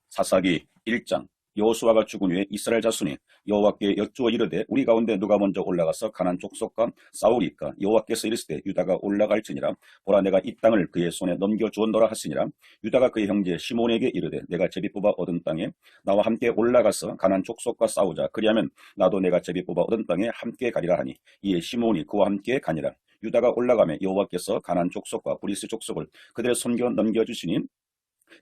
사사기 1장. 여호수아가 죽은 후에 이스라엘 자손이 여호와께 여쭈어 이르되 우리 가운데 누가 먼저 올라가서 가나안 족속과 싸우리까? 여호와께서 이르시되 유다가 올라갈지니라. 보라, 내가 이 땅을 그의 손에 넘겨주었노라 하시니라. 유다가 그의 형제 시몬에게 이르되 내가 제비 뽑아 얻은 땅에 나와 함께 올라가서 가나안 족속과 싸우자. 그리하면 나도 내가 제비 뽑아 얻은 땅에 함께 가리라 하니 이에 시몬이 그와 함께 가니라. 유다가 올라가며 여호와께서 가나안 족속과 브리스 족속을 그들의 손겨 넘겨주시니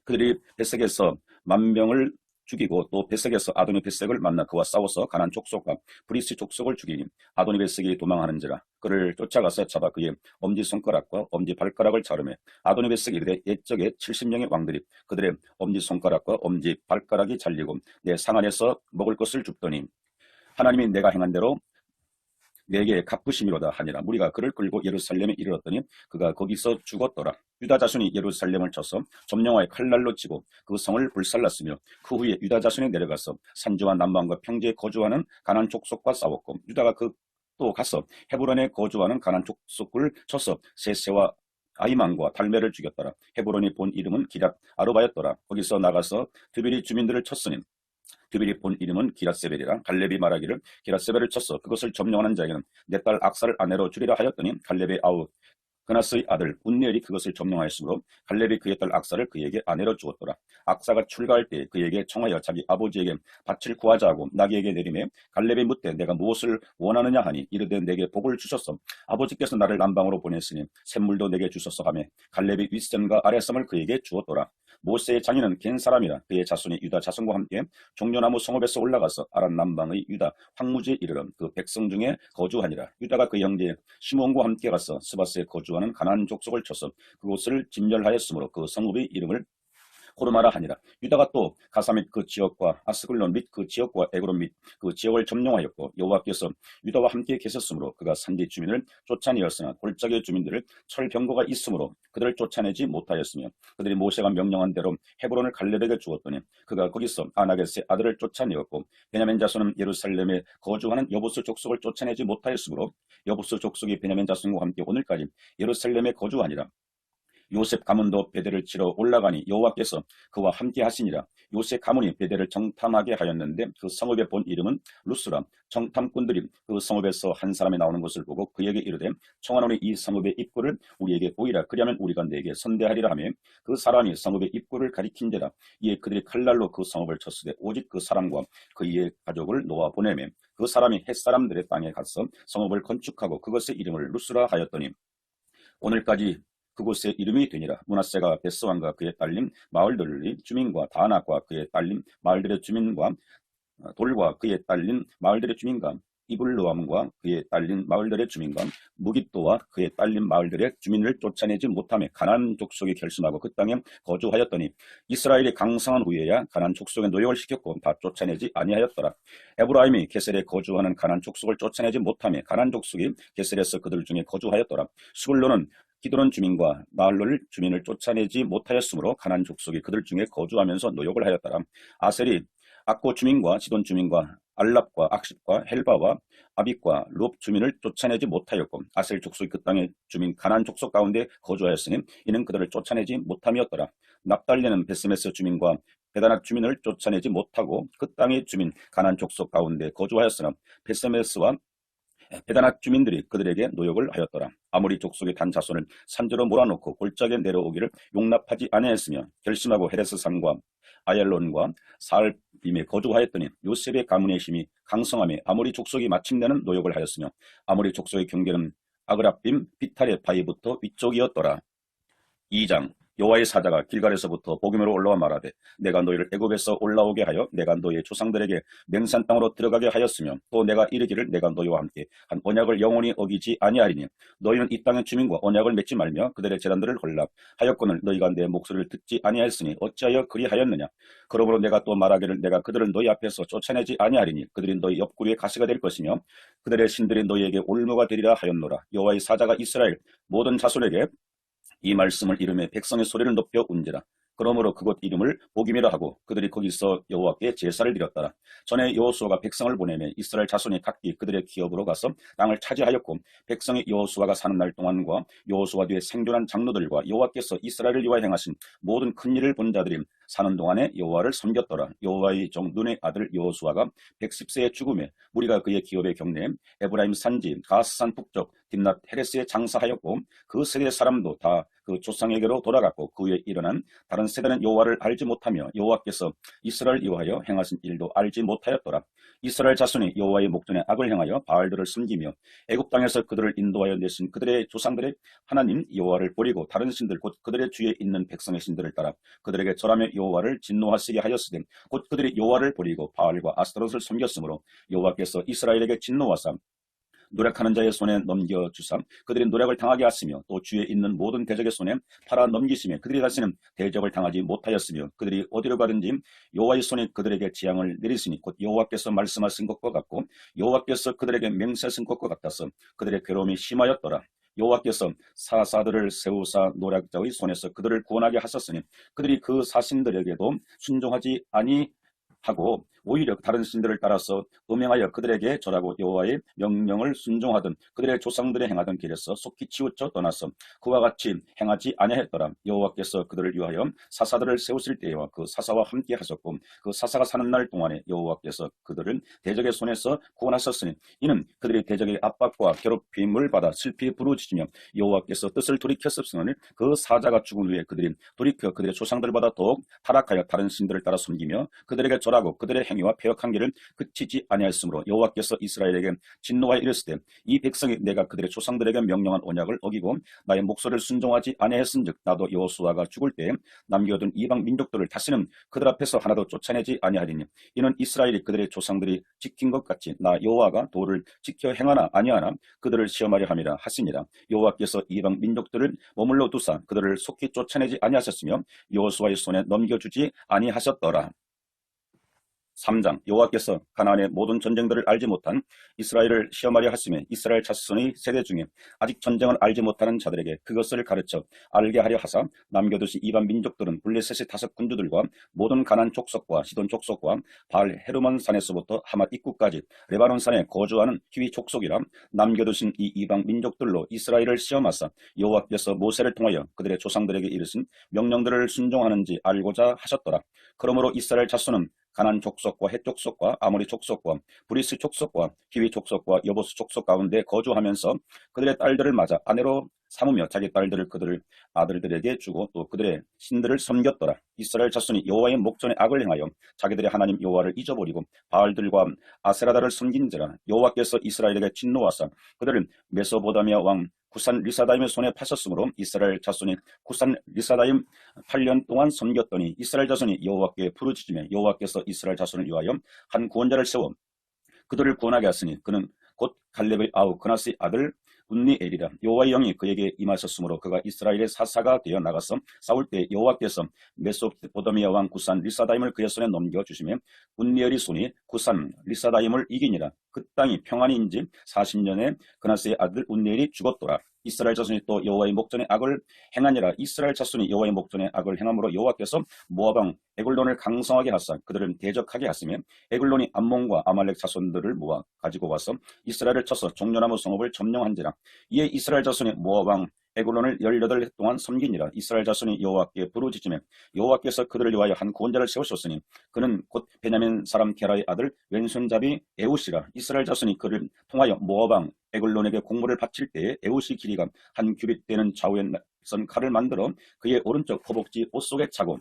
그들이 벳색에서 만명을 죽이고 또 벳색에서 아도니 벳색을 만나 그와 싸워서 가나안 족속과 브리스 족속을 죽이니 아도니 벳색이 도망하는지라. 그를 쫓아가서 잡아 그의 엄지손가락과 엄지발가락을 자르매 아도니 벳색이 이르되 옛적에 70명의 왕들이 그들의 엄지손가락과 엄지발가락이 잘리고 내 상 안에서 먹을 것을 줍더니 하나님이 내가 행한 대로 내게 갚으심이로다 하니라. 무리가 그를 끌고 예루살렘에 이르렀더니 그가 거기서 죽었더라. 유다 자손이 예루살렘을 쳐서 점령하여 칼날로 치고 그 성을 불살랐으며 그 후에 유다 자손이 내려가서 산지와 남방과 평지에 거주하는 가나안 족속과 싸웠고 유다가 또 가서 헤브론에 거주하는 가나안 족속을 쳐서 세세와 아이만과 달메를 죽였더라. 헤브론이 본 이름은 기랏 아르바였더라. 거기서 나가서 드베리 주민들을 쳤으니 드벨이 본 이름은 기랏세벨이라. 갈렙이 말하기를 기랏세벨을 쳤어 그것을 점령하는 자에게는 내 딸 악사를 아내로 주리라 하였더니 갈렙의 아우 그나스의 아들 운니엘이 그것을 점령하였으므로 갈렙이 그의 딸 악사를 그에게 아내로 주었더라. 악사가 출가할 때 그에게 청하여 자기 아버지에게 밭을 구하자 하고 나귀에게 내리매 갈렙이 묻되 내가 무엇을 원하느냐 하니 이르되 내게 복을 주셨소. 아버지께서 나를 남방으로 보냈으니 샘물도 내게 주소서 하며 갈렙이 윗샘과 아랫샘을 그에게 주었더라. 모세의 장인은 겐 사람이라. 그의 자손이 유다 자손과 함께 종려나무 성읍에서 올라가서 아란 남방의 유다 황무지에 이르러 그 백성 중에 거주하니라. 유다가 그 형제 시몬과 함께 가서 스바스에 거주하는 가나안 족속을 쳐서 그곳을 진멸하였으므로 그 성읍의 이름을 호르마라 하니라. 유다가 또 가사 및 그 지역과 아스글론 및 그 지역과 에그론 및 그 지역을 점령하였고 여호와께서 유다와 함께 계셨으므로 그가 산지 주민을 쫓아내었으나 골짜기 주민들을 철병거가 있으므로 그들을 쫓아내지 못하였으며 그들이 모세가 명령한 대로 헤브론을 갈렙에게 주었더니 그가 거기서 아나겟의 아들을 쫓아내었고 베냐민 자손은 예루살렘에 거주하는 여부스 족속을 쫓아내지 못하였으므로 여부스 족속이 베냐민 자손과 함께 오늘까지 예루살렘에 거주하니라. 요셉 가문도 베델을 치러 올라가니 여호와께서 그와 함께 하시니라. 요셉 가문이 베델을 정탐하게 하였는데 그 성읍의 본 이름은 루스라. 정탐꾼들이 그 성읍에서 한 사람이 나오는 것을 보고 그에게 이르되 청하노니 이 성읍의 입구를 우리에게 보이라. 그리하면 우리가 내게 선대하리라 하며 그 사람이 성읍의 입구를 가리킨지라. 이에 그들이 칼날로 그 성읍을 쳤으되 오직 그 사람과 그의 가족을 놓아 보내매 그 사람이 헷사람들의 땅에 가서 성읍을 건축하고 그것의 이름을 루스라 하였더니 오늘까지 그곳의 이름이 되니라. 므낫세가 베스왕과 그의 딸린 마을들의 주민과 다낙과 그의 딸린 마을들의 주민과 돌과 그의 딸린 마을들의 주민과 이블루암과 그의 딸린 마을들의 주민과 무깃도와 그의 딸린 마을들의 주민을 쫓아내지 못하며 가나안 족속이 결심하고 그 땅에 거주하였더니 이스라엘이 강성한 후에야 가나안 족속의 노역을 시켰고 다 쫓아내지 아니하였더라. 에브라임이 게셀에 거주하는 가나안 족속을 쫓아내지 못하며 가나안 족속이 게셀에서 그들 중에 거주하였더라. 스불론은 기드론 주민과 마할롤 주민을 쫓아내지 못하였으므로 가나안 족속이 그들 중에 거주하면서 노역을 하였더라. 아셀이 악고 주민과 시돈 주민과 알랍과 악십과 헬바와 아빅과 롭 주민을 쫓아내지 못하였고 아셀 족속이 그 땅의 주민 가나안 족속 가운데 거주하였으니 이는 그들을 쫓아내지 못함이었더라. 납달리는 베스메스 주민과 베다낙 주민을 쫓아내지 못하고 그 땅의 주민 가나안 족속 가운데 거주하였으나 베스메스와 베다낙 주민들이 그들에게 노역을 하였더라. 아모리 족속의 단 자손을 산지로 몰아놓고 골짜기에 내려오기를 용납하지 아니하였으며 결심하고 헤레스 산과 아얄론과 사알빔에 거주하였더니 요셉의 가문의 힘이 강성함에 아모리 족속이 마침내는 노역을 하였으며 아모리 족속의 경계는 아그랍빔 비탈의 바위부터 위쪽이었더라. 2장. 여호와의 사자가 길갈에서부터 복음으로 올라와 말하되 내가 너희를 애굽에서 올라오게 하여 내가 너희의 조상들에게 맹산 땅으로 들어가게 하였으며 또 내가 이르기를 내가 너희와 함께 한 언약을 영원히 어기지 아니하리니 너희는 이 땅의 주민과 언약을 맺지 말며 그들의 제단들을 헐랍하였거늘 너희가 내 목소리를 듣지 아니하였으니 어찌하여 그리하였느냐. 그러므로 내가 또 말하기를 내가 그들을 너희 앞에서 쫓아내지 아니하리니 그들이 너희 옆구리에 가시가 될 것이며 그들의 신들이 너희에게 올무가 되리라 하였노라. 여호와의 사자가 이스라엘 모든 자손에게 이 말씀을 이름에 백성의 소리를 높여 운지라. 그러므로 그곳 이름을 복임이라 하고 그들이 거기서 여호와께 제사를 드렸더라. 전에 여호수아가 백성을 보내매 이스라엘 자손이 각기 그들의 기업으로 가서 땅을 차지하였고 백성이 여호수아가 사는 날 동안과 여호수아 뒤에 생존한 장로들과 여호와께서 이스라엘을 위하여 행하신 모든 큰 일을 본 자들이 사는 동안에 여호와를 섬겼더라. 여호와의 종 눈의 아들 여호수아가 110세에 죽음에 무리가 그의 기업의 경내에 에브라임 산지 가스산 북쪽 딥낫 헤레스에 장사하였고 그 세대 사람도 다 그 조상에게로 돌아갔고 그 후에 일어난 다른 세대는 여호와를 알지 못하며 여호와께서 이스라엘을 위하여 행하신 일도 알지 못하였더라. 이스라엘 자손이 여호와의 목전에 악을 행하여 바알들을 섬기며 애굽 땅에서 그들을 인도하여 내신 그들의 조상들의 하나님 여호와를 버리고 다른 신들 곧 그들의 주위에 있는 백성의 신들을 따라 그들에게 절하며 여호와를 진노하시게 하였으되 곧 그들이 여호와를 버리고 바알과 아스타롯을 섬겼으므로 여호와께서 이스라엘에게 진노하사 노력하는 자의 손에 넘겨주사 그들이 노력을 당하게 하시며 또 주위에 있는 모든 대적의 손에 팔아 넘기시며 그들이 다시는 대적을 당하지 못하였으며 그들이 어디로 가든지 여호와의 손이 그들에게 재앙을 내리시니 곧 여호와께서 말씀하신 것과 같고 여호와께서 그들에게 맹세하신 것과 같아서 그들의 괴로움이 심하였더라. 여호와께서 사사들을 세우사 노략자의 손에서 그들을 구원하게 하셨으니 그들이 그 사신들에게도 순종하지 아니하고 오히려 다른 신들을 따라서 음행하여 그들에게 절하고 여호와의 명령을 순종하던 그들의 조상들의 행하던 길에서 속히 치우쳐 떠나서 그와 같이 행하지 아니하였더라. 여호와께서 그들을 위하여 사사들을 세우실 때와 그 사사와 함께 하셨고 그 사사가 사는 날 동안에 여호와께서 그들을 대적의 손에서 구원하셨으니 이는 그들이 대적의 압박과 괴롭힘을 받아 슬피 부르짖으며 여호와께서 뜻을 돌이켰었으니 그 사자가 죽은 후에 그들이 돌이켜 그들의 조상들보다 더욱 타락하여 다른 신들을 따라 섬기며 그들에게 절하고 그들의 행위와 패역한 길을 그치지 아니하였으므로 여호와께서 이스라엘에게 진노하여 이르시되 이 백성이 내가 그들의 조상들에게 명령한 언약을 어기고 나의 목소리를 순종하지 아니하였은즉 나도 여호수아가 죽을 때에 남겨둔 이방 민족들을 다시는 그들 앞에서 하나도 쫓아내지 아니하리니 이는 이스라엘이 그들의 조상들이 지킨 것 같이 나 여호와가 도를 지켜 행하나 아니하나 그들을 시험하려 함이라 하시니라. 여호와께서 이방 민족들을 머물러 두사 그들을 속히 쫓아내지 아니하셨으며 여호수아의 손에 넘겨주지 아니하셨더라. 3장 여호와께서 가나안의 모든 전쟁들을 알지 못한 이스라엘을 시험하려 하시며 이스라엘 자손의 세대 중에 아직 전쟁을 알지 못하는 자들에게 그것을 가르쳐 알게 하려 하사 남겨두신 이방 민족들은 블레셋의 5 군주들과 모든 가나안 족속과 시돈 족속과 바알 헤르몬 산에서부터 하맛 입구까지 레바논 산에 거주하는 히위 족속이라 남겨두신 이 이방 민족들로 이스라엘을 시험하사 여호와께서 모세를 통하여 그들의 조상들에게 이르신 명령들을 순종하는지 알고자 하셨더라. 그러므로 이스라엘 자손은 가나안 족속과 헷 족속과 아모리 족속과 브리스 족속과 히위 족속과 여보스 족속 가운데 거주하면서 그들의 딸들을 맞아 아내로 삼으며 자기 딸들을 그들의 아들들에게 주고 또 그들의 신들을 섬겼더라. 이스라엘 자손이 여호와의 목전에 악을 행하여 자기들의 하나님 여호와를 잊어버리고 바알들과 아세라다를 섬긴지라 여호와께서 이스라엘에게 진노하사 그들을 메소보다미아 왕 구산 리사다임의 손에 파셨으므로 이스라엘 자손이 구산 리사다임 8년 동안 섬겼더니 이스라엘 자손이 여호와께 부르짖으며 여호와께서 이스라엘 자손을 위하여 한 구원자를 세워 그들을 구원하게 하시니 그는 곧 갈렙의 아우 그나스의 아들 운니엘이라. 여호와의 영이 그에게 임하셨으므로 그가 이스라엘의 사사가 되어 나가서 싸울 때 여호와께서 메소포다미아 왕 구산 리사다임을 그의 손에 넘겨주시며 운니엘의 손이 구산 리사다임을 이기니라. 그 땅이 평안인지 40년에 그나스의 아들 운니엘이 죽었더라. 이스라엘 자손이 또 여호와의 목전에 악을 행하니라. 이스라엘 자손이 여호와의 목전에 악을 행함으로 여호와께서 모압 왕 에글론을 강성하게 하사 그들을 대적하게 하시며 에글론이 암몬과 아말렉 자손들을 모아 가지고 와서 이스라엘을 쳐서 종려나무 성읍을 점령한지라. 이에 이스라엘 자손이 모압 왕 에글론을 18해 동안 섬기니라. 이스라엘 자손이 여호와께 부르짖으며 여호와께서 그들을 위하여 한 구원자를 세우셨으니 그는 곧 베냐민 사람 게라의 아들 왼손잡이 에웃이라. 이스라엘 자손이 그를 통하여 모압 왕 에글론에게 공물을 바칠 때에 에웃이 길이가 한 규빗 되는 좌우에 선 칼을 만들어 그의 오른쪽 허벅지 옷 속에 차고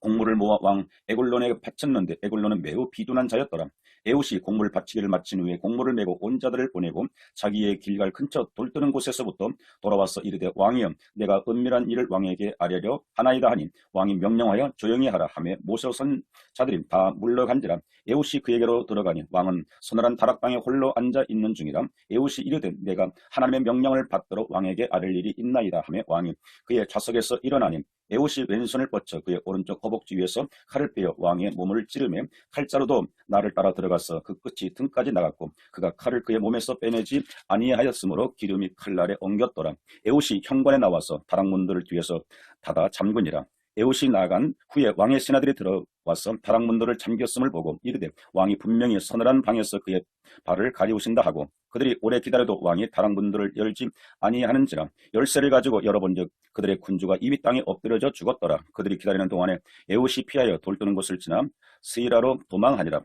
공물을 모아 왕 에글론에게 바쳤는데 에글론은 매우 비둔한 자였더라. 에웃이 공물 바치기를 마친 후에 공물을 메고 온 자들을 보내고 자기의 길갈 근처 돌뜨는 곳에서부터 돌아와서 이르되 왕이여 내가 은밀한 일을 왕에게 아뢰려 하나이다 하니 왕이 명령하여 조용히 하라 하며 모셔선 자들이 다 물러간지라. 에웃이 그에게로 들어가니 왕은 서늘한 다락방에 홀로 앉아 있는 중이라. 에웃이 이르되 내가 하나님의 명령을 받들어 왕에게 아뢰 일이 있나이다 하며 왕이 그의 좌석에서 일어나니 에웃이 왼손을 뻗쳐 그의 오른쪽 허벅지 위에서 칼을 빼어 왕의 몸을 찌르며 칼자루도 나를 따라 들어가서 그 끝이 등까지 나갔고 그가 칼을 그의 몸에서 빼내지 아니하였으므로 기름이 칼날에 엉겼더라. 에웃이 현관에 나와서 다락문들을 뒤에서 닫아 잠그니라. 에웃이 나간 후에 왕의 신하들이 들어와서 다락문들을 잠겼음을 보고 이르되 왕이 분명히 서늘한 방에서 그의 발을 가리우신다 하고 그들이 오래 기다려도 왕이 다락문들을 열지 아니하는지라 열쇠를 가지고 열어본즉 그들의 군주가 이미 땅에 엎드려져 죽었더라. 그들이 기다리는 동안에 에웃이 피하여 돌뜨는 곳을 지나 스이라로 도망하니라.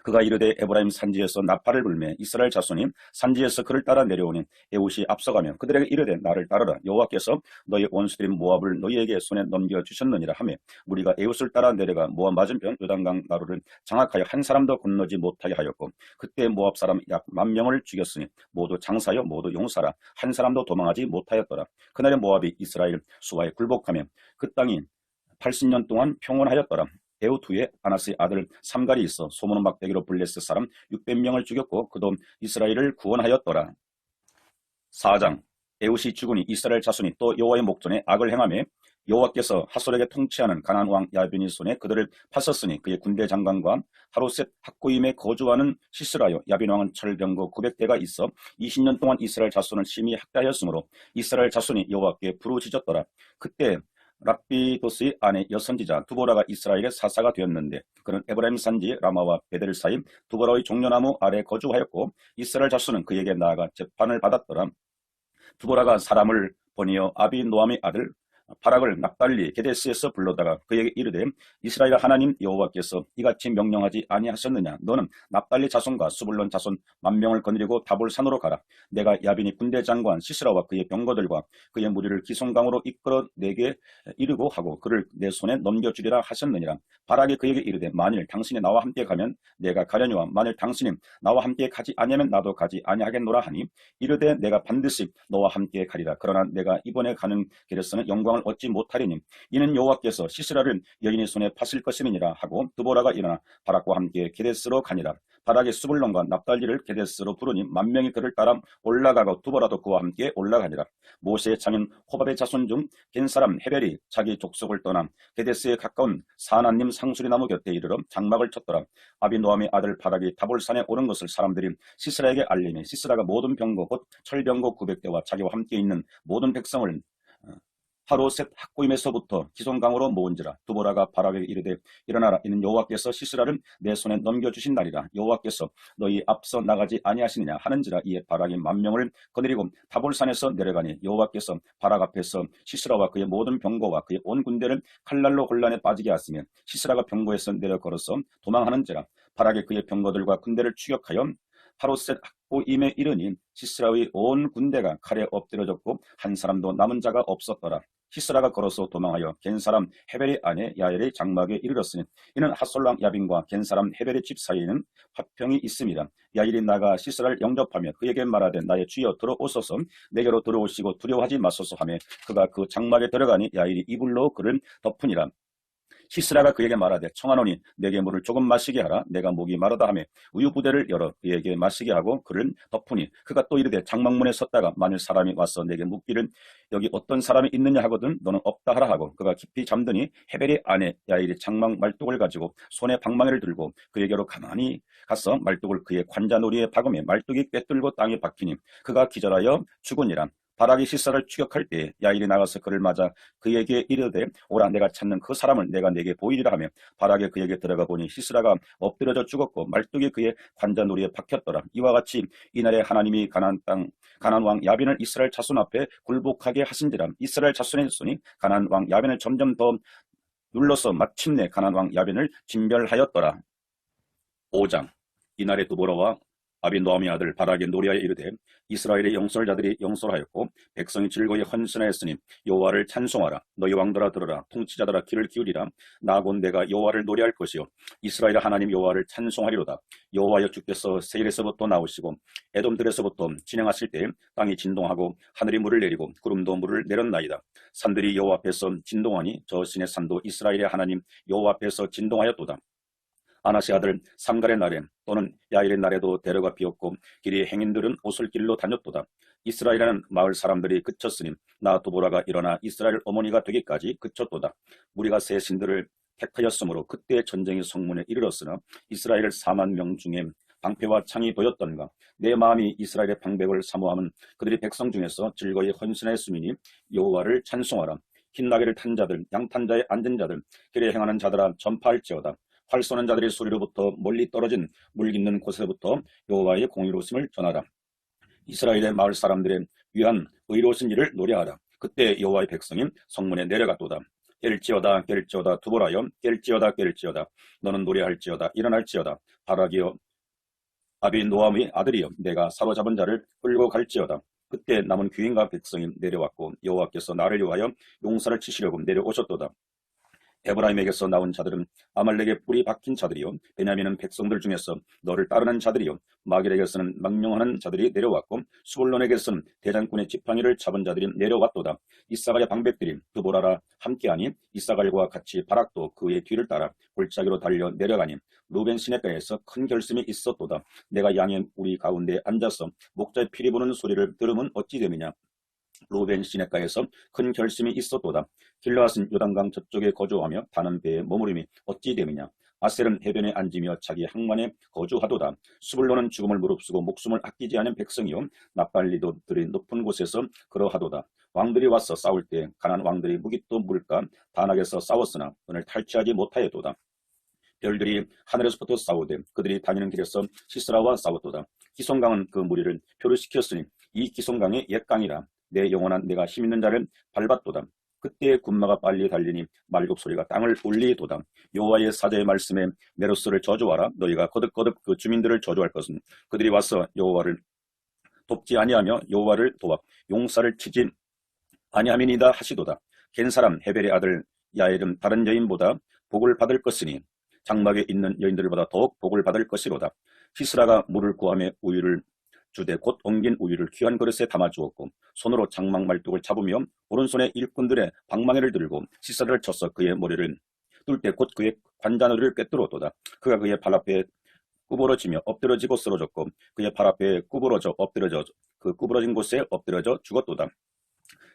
그가 이르되 에브라임 산지에서 나팔을 불매 이스라엘 자손이 산지에서 그를 따라 내려오니 에웃이 앞서가며 그들에게 이르되 나를 따르라. 여호와께서 너희 원수들인 모압을 너희에게 손에 넘겨주셨느니라 하며 무리가 에웃을 따라 내려가 모압 맞은편 요단강 나루를 장악하여 한 사람도 건너지 못하게 하였고 그때 모압 사람 약 10,000명을 죽였으니 모두 장사여 모두 용사라. 한 사람도 도망하지 못하였더라. 그날에 모압이 이스라엘 수하에 굴복하며 그 땅이 80년 동안 평온하였더라. 에웃 후에 아나스의 아들 삼갈이 있어 소문은 막대기로 블레셋 사람 600명을 죽였고 그도 이스라엘을 구원하였더라. 4장 에웃이 죽으니 이스라엘 자손이 또 여호와의 목전에 악을 행하며 여호와께서 하솔에게 통치하는 가나안 왕 야빈의 손에 그들을 파섰으니 그의 군대 장관과 하루셋 학고임에 거주하는 시스라요. 야빈 왕은 철병거 900대가 있어 20년 동안 이스라엘 자손을 심히 학대하였으므로 이스라엘 자손이 여호와께 부르짖었더라. 그때 랍비도스의 아내 여선지자 두보라가 이스라엘의 사사가 되었는데 그는 에브라임 산지 라마와 베델 사이 두보라의 종려나무 아래 거주하였고 이스라엘 자손은 그에게 나아가 재판을 받았더라. 두보라가 사람을 보내어 아비노함의 아들 바락을 납달리 게데스에서 불러다가 그에게 이르되 이스라엘 하나님 여호와께서 이같이 명령하지 아니하셨느냐. 너는 납달리 자손과 수불론 자손 10,000명을 거느리고 다볼산으로 가라. 내가 야빈이 군대 장관 시스라와 그의 병거들과 그의 무리를 기송강으로 이끌어 내게 이르고 하고 그를 내 손에 넘겨주리라 하셨느니라. 바락이 그에게 이르되 만일 당신이 나와 함께 가면 내가 가려니와 만일 당신이 나와 함께 가지 아니하면 나도 가지 아니하겠노라 하니 이르되 내가 반드시 너와 함께 가리라. 그러나 내가 이번에 가는 길에서는 영광을 얻지 못하리니 이는 여호와께서 시스라를 여인의 손에 파실 것임이니라 하고 두보라가 일어나 바락과 함께 게데스로 가니라. 바락이 수불론과 납달리를 게데스로 부르니 10,000명이 그를 따라 올라가고 두보라도 그와 함께 올라가니라. 모세의 장인 호밥의 자손 중 겐사람 헤벨이 자기 족속을 떠나 게데스에 가까운 사나님 상수리나무 곁에 이르러 장막을 쳤더라. 아비노함의 아들 바락이 다볼산에 오른 것을 사람들이 시스라에게 알리니 시스라가 모든 병거 곧 철병거 900대와 자기와 함께 있는 모든 백성을 하루셋 학고임에서부터 기송강으로 모은지라. 두보라가 바락에게 이르되 일어나라. 이는 여호와께서 시스라를 내 손에 넘겨주신 날이라. 여호와께서 너희 앞서 나가지 아니하시느냐 하는지라. 이에 바락이 10,000명을 거느리고 다볼산에서 내려가니 여호와께서 바락 앞에서 시스라와 그의 모든 병거와 그의 온 군대를 칼날로 혼란에 빠지게 하시며 시스라가 병거에서 내려 걸어서 도망하는지라. 바락이 그의 병거들과 군대를 추격하여 하루셋 학고임에 이르니 시스라의 온 군대가 칼에 엎드려졌고 한 사람도 남은 자가 없었더라. 시스라가 걸어서 도망하여 겐사람 헤벨의 아내 야엘의 장막에 이르렀으니 이는 핫솔랑 야빈과 겐사람 헤벨의 집 사이에는 화평이 있음이라. 야엘이 나가 시스라를 영접하며 그에게 말하되 나의 주여 들어오소서. 내게로 들어오시고 두려워하지 마소서 하며 그가 그 장막에 들어가니 야엘이 이불로 그를 덮으니라. 시스라가 그에게 말하되 청하노니 내게 물을 조금 마시게 하라. 내가 목이 마르다 하며 우유 부대를 열어 그에게 마시게 하고 그를 덮으니 그가 또 이르되 장막문에 섰다가 만일 사람이 와서 내게 묻기를 여기 어떤 사람이 있느냐 하거든 너는 없다 하라 하고 그가 깊이 잠드니 헤벨의 아내 야일이 장막 말뚝을 가지고 손에 방망이를 들고 그에게로 가만히 가서 말뚝을 그의 관자놀이에 박으며 말뚝이 꿰뚫고 땅에 박히니 그가 기절하여 죽으니라. 바락이 시스라를 추격할 때 야일이 나가서 그를 맞아 그에게 이르되 오라 내가 찾는 그 사람을 내가 내게 보이리라 하며 바락이 그에게 들어가 보니 시스라가 엎드려져 죽었고 말뚝이 그의 관자놀이에 박혔더라. 이와 같이 이날에 하나님이 가나안 왕 야빈을 이스라엘 자손 앞에 굴복하게 하신지라. 이스라엘 자손의 손이 가나안 왕 야빈을 점점 더 눌러서 마침내 가나안 왕 야빈을 진멸하였더라. 5장 이날에 두보라와 아비노함의 아들 바락의 노리하여 이르되 이스라엘의 영솔자들이 영솔하였고 백성이 즐거이 헌신하였으니 여호와를 찬송하라. 너희 왕들아 들으라. 통치자들아 귀를 기울이라. 나곧 내가 여호와를 노래할 것이요 이스라엘 하나님 여호와를 찬송하리로다. 여호와여 주께서 세일에서부터 나오시고 에돔들에서부터 진행하실 때 땅이 진동하고 하늘이 물을 내리고 구름도 물을 내렸나이다. 산들이 여호와 앞에서 진동하니 저 신의 산도 이스라엘의 하나님 여호와 앞에서 진동하였도다. 아나시 아들 삼갈의 날에 또는 야일의 날에도 대로가 비었고 길이 행인들은 오솔길로 다녔도다. 이스라엘에는 마을 사람들이 그쳤으니 나 두보라가 일어나 이스라엘 어머니가 되기까지 그쳤도다. 우리가 새 신들을 택하였으므로 그때 전쟁이 성문에 이르렀으나 이스라엘 40,000명 중에 방패와 창이 보였던가. 내 마음이 이스라엘의 방백을 사모함은 그들이 백성 중에서 즐거이 헌신하였음이니 여호와를 찬송하라. 빛나게를 탄 자들, 양탄자에 앉은 자들, 길에 행하는 자들아 전파할지어다. 활 쏘는 자들의 소리로부터 멀리 떨어진 물 깃는 곳에부터 여호와의 공의로움을 전하라. 이스라엘의 마을 사람들의 위한 의로우신 일을 노래하라. 그때 여호와의 백성이 성문에 내려갔도다. 깰지어다 깰지어다 두보라여 깰지어다 깰지어다 너는 노래할지어다 일어날지어다 바라기여 아비노함의 아들이여 내가 사로잡은 자를 끌고 갈지어다. 그때 남은 귀인과 백성이 내려왔고 여호와께서 나를 위하여 용사를 치시려고 내려오셨도다. 에브라임에게서 나온 자들은 아말렉의 뿔이 박힌 자들이요 베냐민은 백성들 중에서 너를 따르는 자들이요 마길에게서는 망명하는 자들이 내려왔고 수불론에게서는 대장군의 지팡이를 잡은 자들이 내려왔도다. 이사갈의 방백들이 드보라라 함께하니 이사갈과 같이 바락도 그의 뒤를 따라 골짜기로 달려 내려가니 루벤 시내가에서 큰 결심이 있었도다. 내가 양의 우리 가운데 앉아서 목자의 피리 부는 소리를 들으면 어찌 됨이냐. 루벤 시내가에서 큰 결심이 있었도다. 길르앗은 요단강 저쪽에 거주하며 다는 배에 머무림이 어찌 됨이냐. 아셀은 해변에 앉으며 자기 항만에 거주하도다. 수불론은 죽음을 무릅쓰고 목숨을 아끼지 않은 백성이요 납발리도 들이 높은 곳에서 그러하도다. 왕들이 와서 싸울 때 가난 왕들이 무기또 물가 단악에서 싸웠으나 오늘 탈취하지 못하였도다. 별들이 하늘에서부터 싸우되 그들이 다니는 길에서 시스라와 싸웠도다. 기송강은 그 무리를 표류시켰으니 이 기송강이 옛강이라. 내 영원한 내가 힘있는 자를 밟았도다. 그때 군마가 빨리 달리니 말굽 소리가 땅을 울리도다. 여호와의 사자의 말씀에 메로스를 저주하라. 너희가 거듭거듭 그 주민들을 저주할 것은 그들이 와서 여호와를 돕지 아니하며 여호와를 도와 용사를 치지 아니함이니이다 하시도다. 겐 사람 헤벨의 아들 야엘은 다른 여인보다 복을 받을 것이니 장막에 있는 여인들보다 더욱 복을 받을 것이로다. 시스라가 물을 구하며 우유를 주되 곧 엉긴 우유를 귀한 그릇에 담아주었고 손으로 장막 말뚝을 잡으며 오른손에 일꾼들의 방망이를 들고 시스라를 쳐서 그의 머리를 뚫 때 곧 그의 관자놀이를 꿰뚫었도다. 그가 그의 발 앞에 구부러지며 엎드러지고 쓰러졌고 그의 발 앞에 구부러져 엎드러져 그 구부러진 곳에 엎드러져 죽었도다.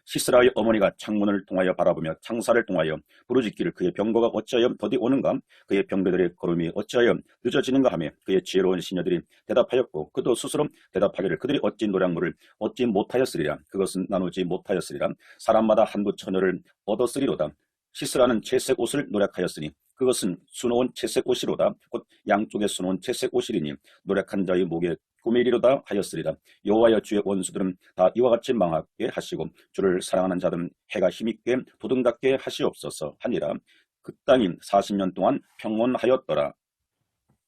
시스라의 어머니가 창문을 통하여 바라보며 창사를 통하여 부르짖기를 그의 병거가 어찌하여 더디 오는가 그의 병거들의 걸음이 어찌하여 늦어지는가 하며 그의 지혜로운 시녀들이 대답하였고 그도 스스로 대답하기를 그들이 어찌 노량물을 얻지 못하였으리라. 그것은 나누지 못하였으리라. 사람마다 한두 처녀를 얻었으리로다. 시스라는 채색 옷을 노력하였으니 그것은 수놓은 채색 옷이로다. 곧 양쪽에 수놓은 채색 옷이리니 노력한 자의 목에 꾸미리로다 하였으리라. 여호와여 주의 원수들은 다 이와 같이 망하게 하시고 주를 사랑하는 자들은 해가 힘있게 도등답게 하시옵소서 하니라. 그 땅이 40년 동안 평온하였더라.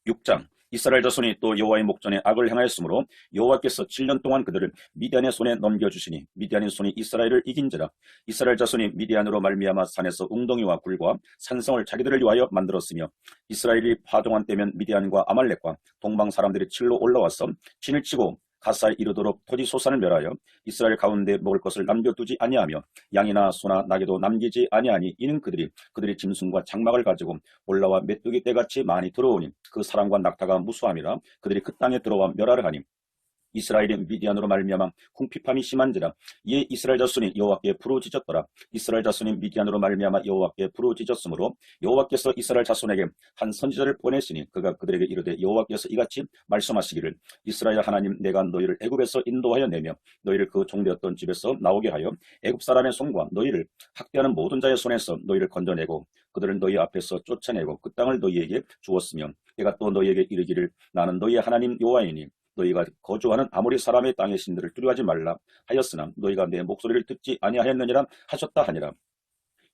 6장 이스라엘 자손이 또 여호와의 목전에 악을 행하였으므로 여호와께서 7년 동안 그들을 미디안의 손에 넘겨주시니 미디안의 손이 이스라엘을 이긴지라. 이스라엘 자손이 미디안으로 말미암아 산에서 웅덩이와 굴과 산성을 자기들을 위하여 만들었으며 이스라엘이 파종한 때면 미디안과 아말렉과 동방 사람들이 칠로 올라와서 진을 치고 가사에 이르도록 토지 소산을 멸하여 이스라엘 가운데 먹을 것을 남겨두지 아니하며 양이나 소나 나귀도 남기지 아니하니 이는 그들이 짐승과 장막을 가지고 올라와 메뚜기 떼같이 많이 들어오니 그 사람과 낙타가 무수함이라. 그들이 그 땅에 들어와 멸하려 하니 이스라엘이 미디안으로 말미암아 궁핍함이 심한지라. 이에 이스라엘 자손이 여호와께 부르짖었더라. 이스라엘 자손이 미디안으로 말미암아 여호와께 부르짖었으므로 여호와께서 이스라엘 자손에게 한 선지자를 보내시니 그가 그들에게 이르되 여호와께서 이같이 말씀하시기를 이스라엘 하나님 내가 너희를 애굽에서 인도하여 내며 너희를 그 종되었던 집에서 나오게 하여 애굽 사람의 손과 너희를 학대하는 모든 자의 손에서 너희를 건져내고 그들을 너희 앞에서 쫓아내고 그 땅을 너희에게 주었으며 내가 또 너희에게 이르기를 나는 너희의 하나님 여호와이니 너희가 거주하는 아모리 사람의 땅의 신들을 두려워하지 말라 하였으나 너희가 내 목소리를 듣지 아니하였느니라 하셨다 하니라.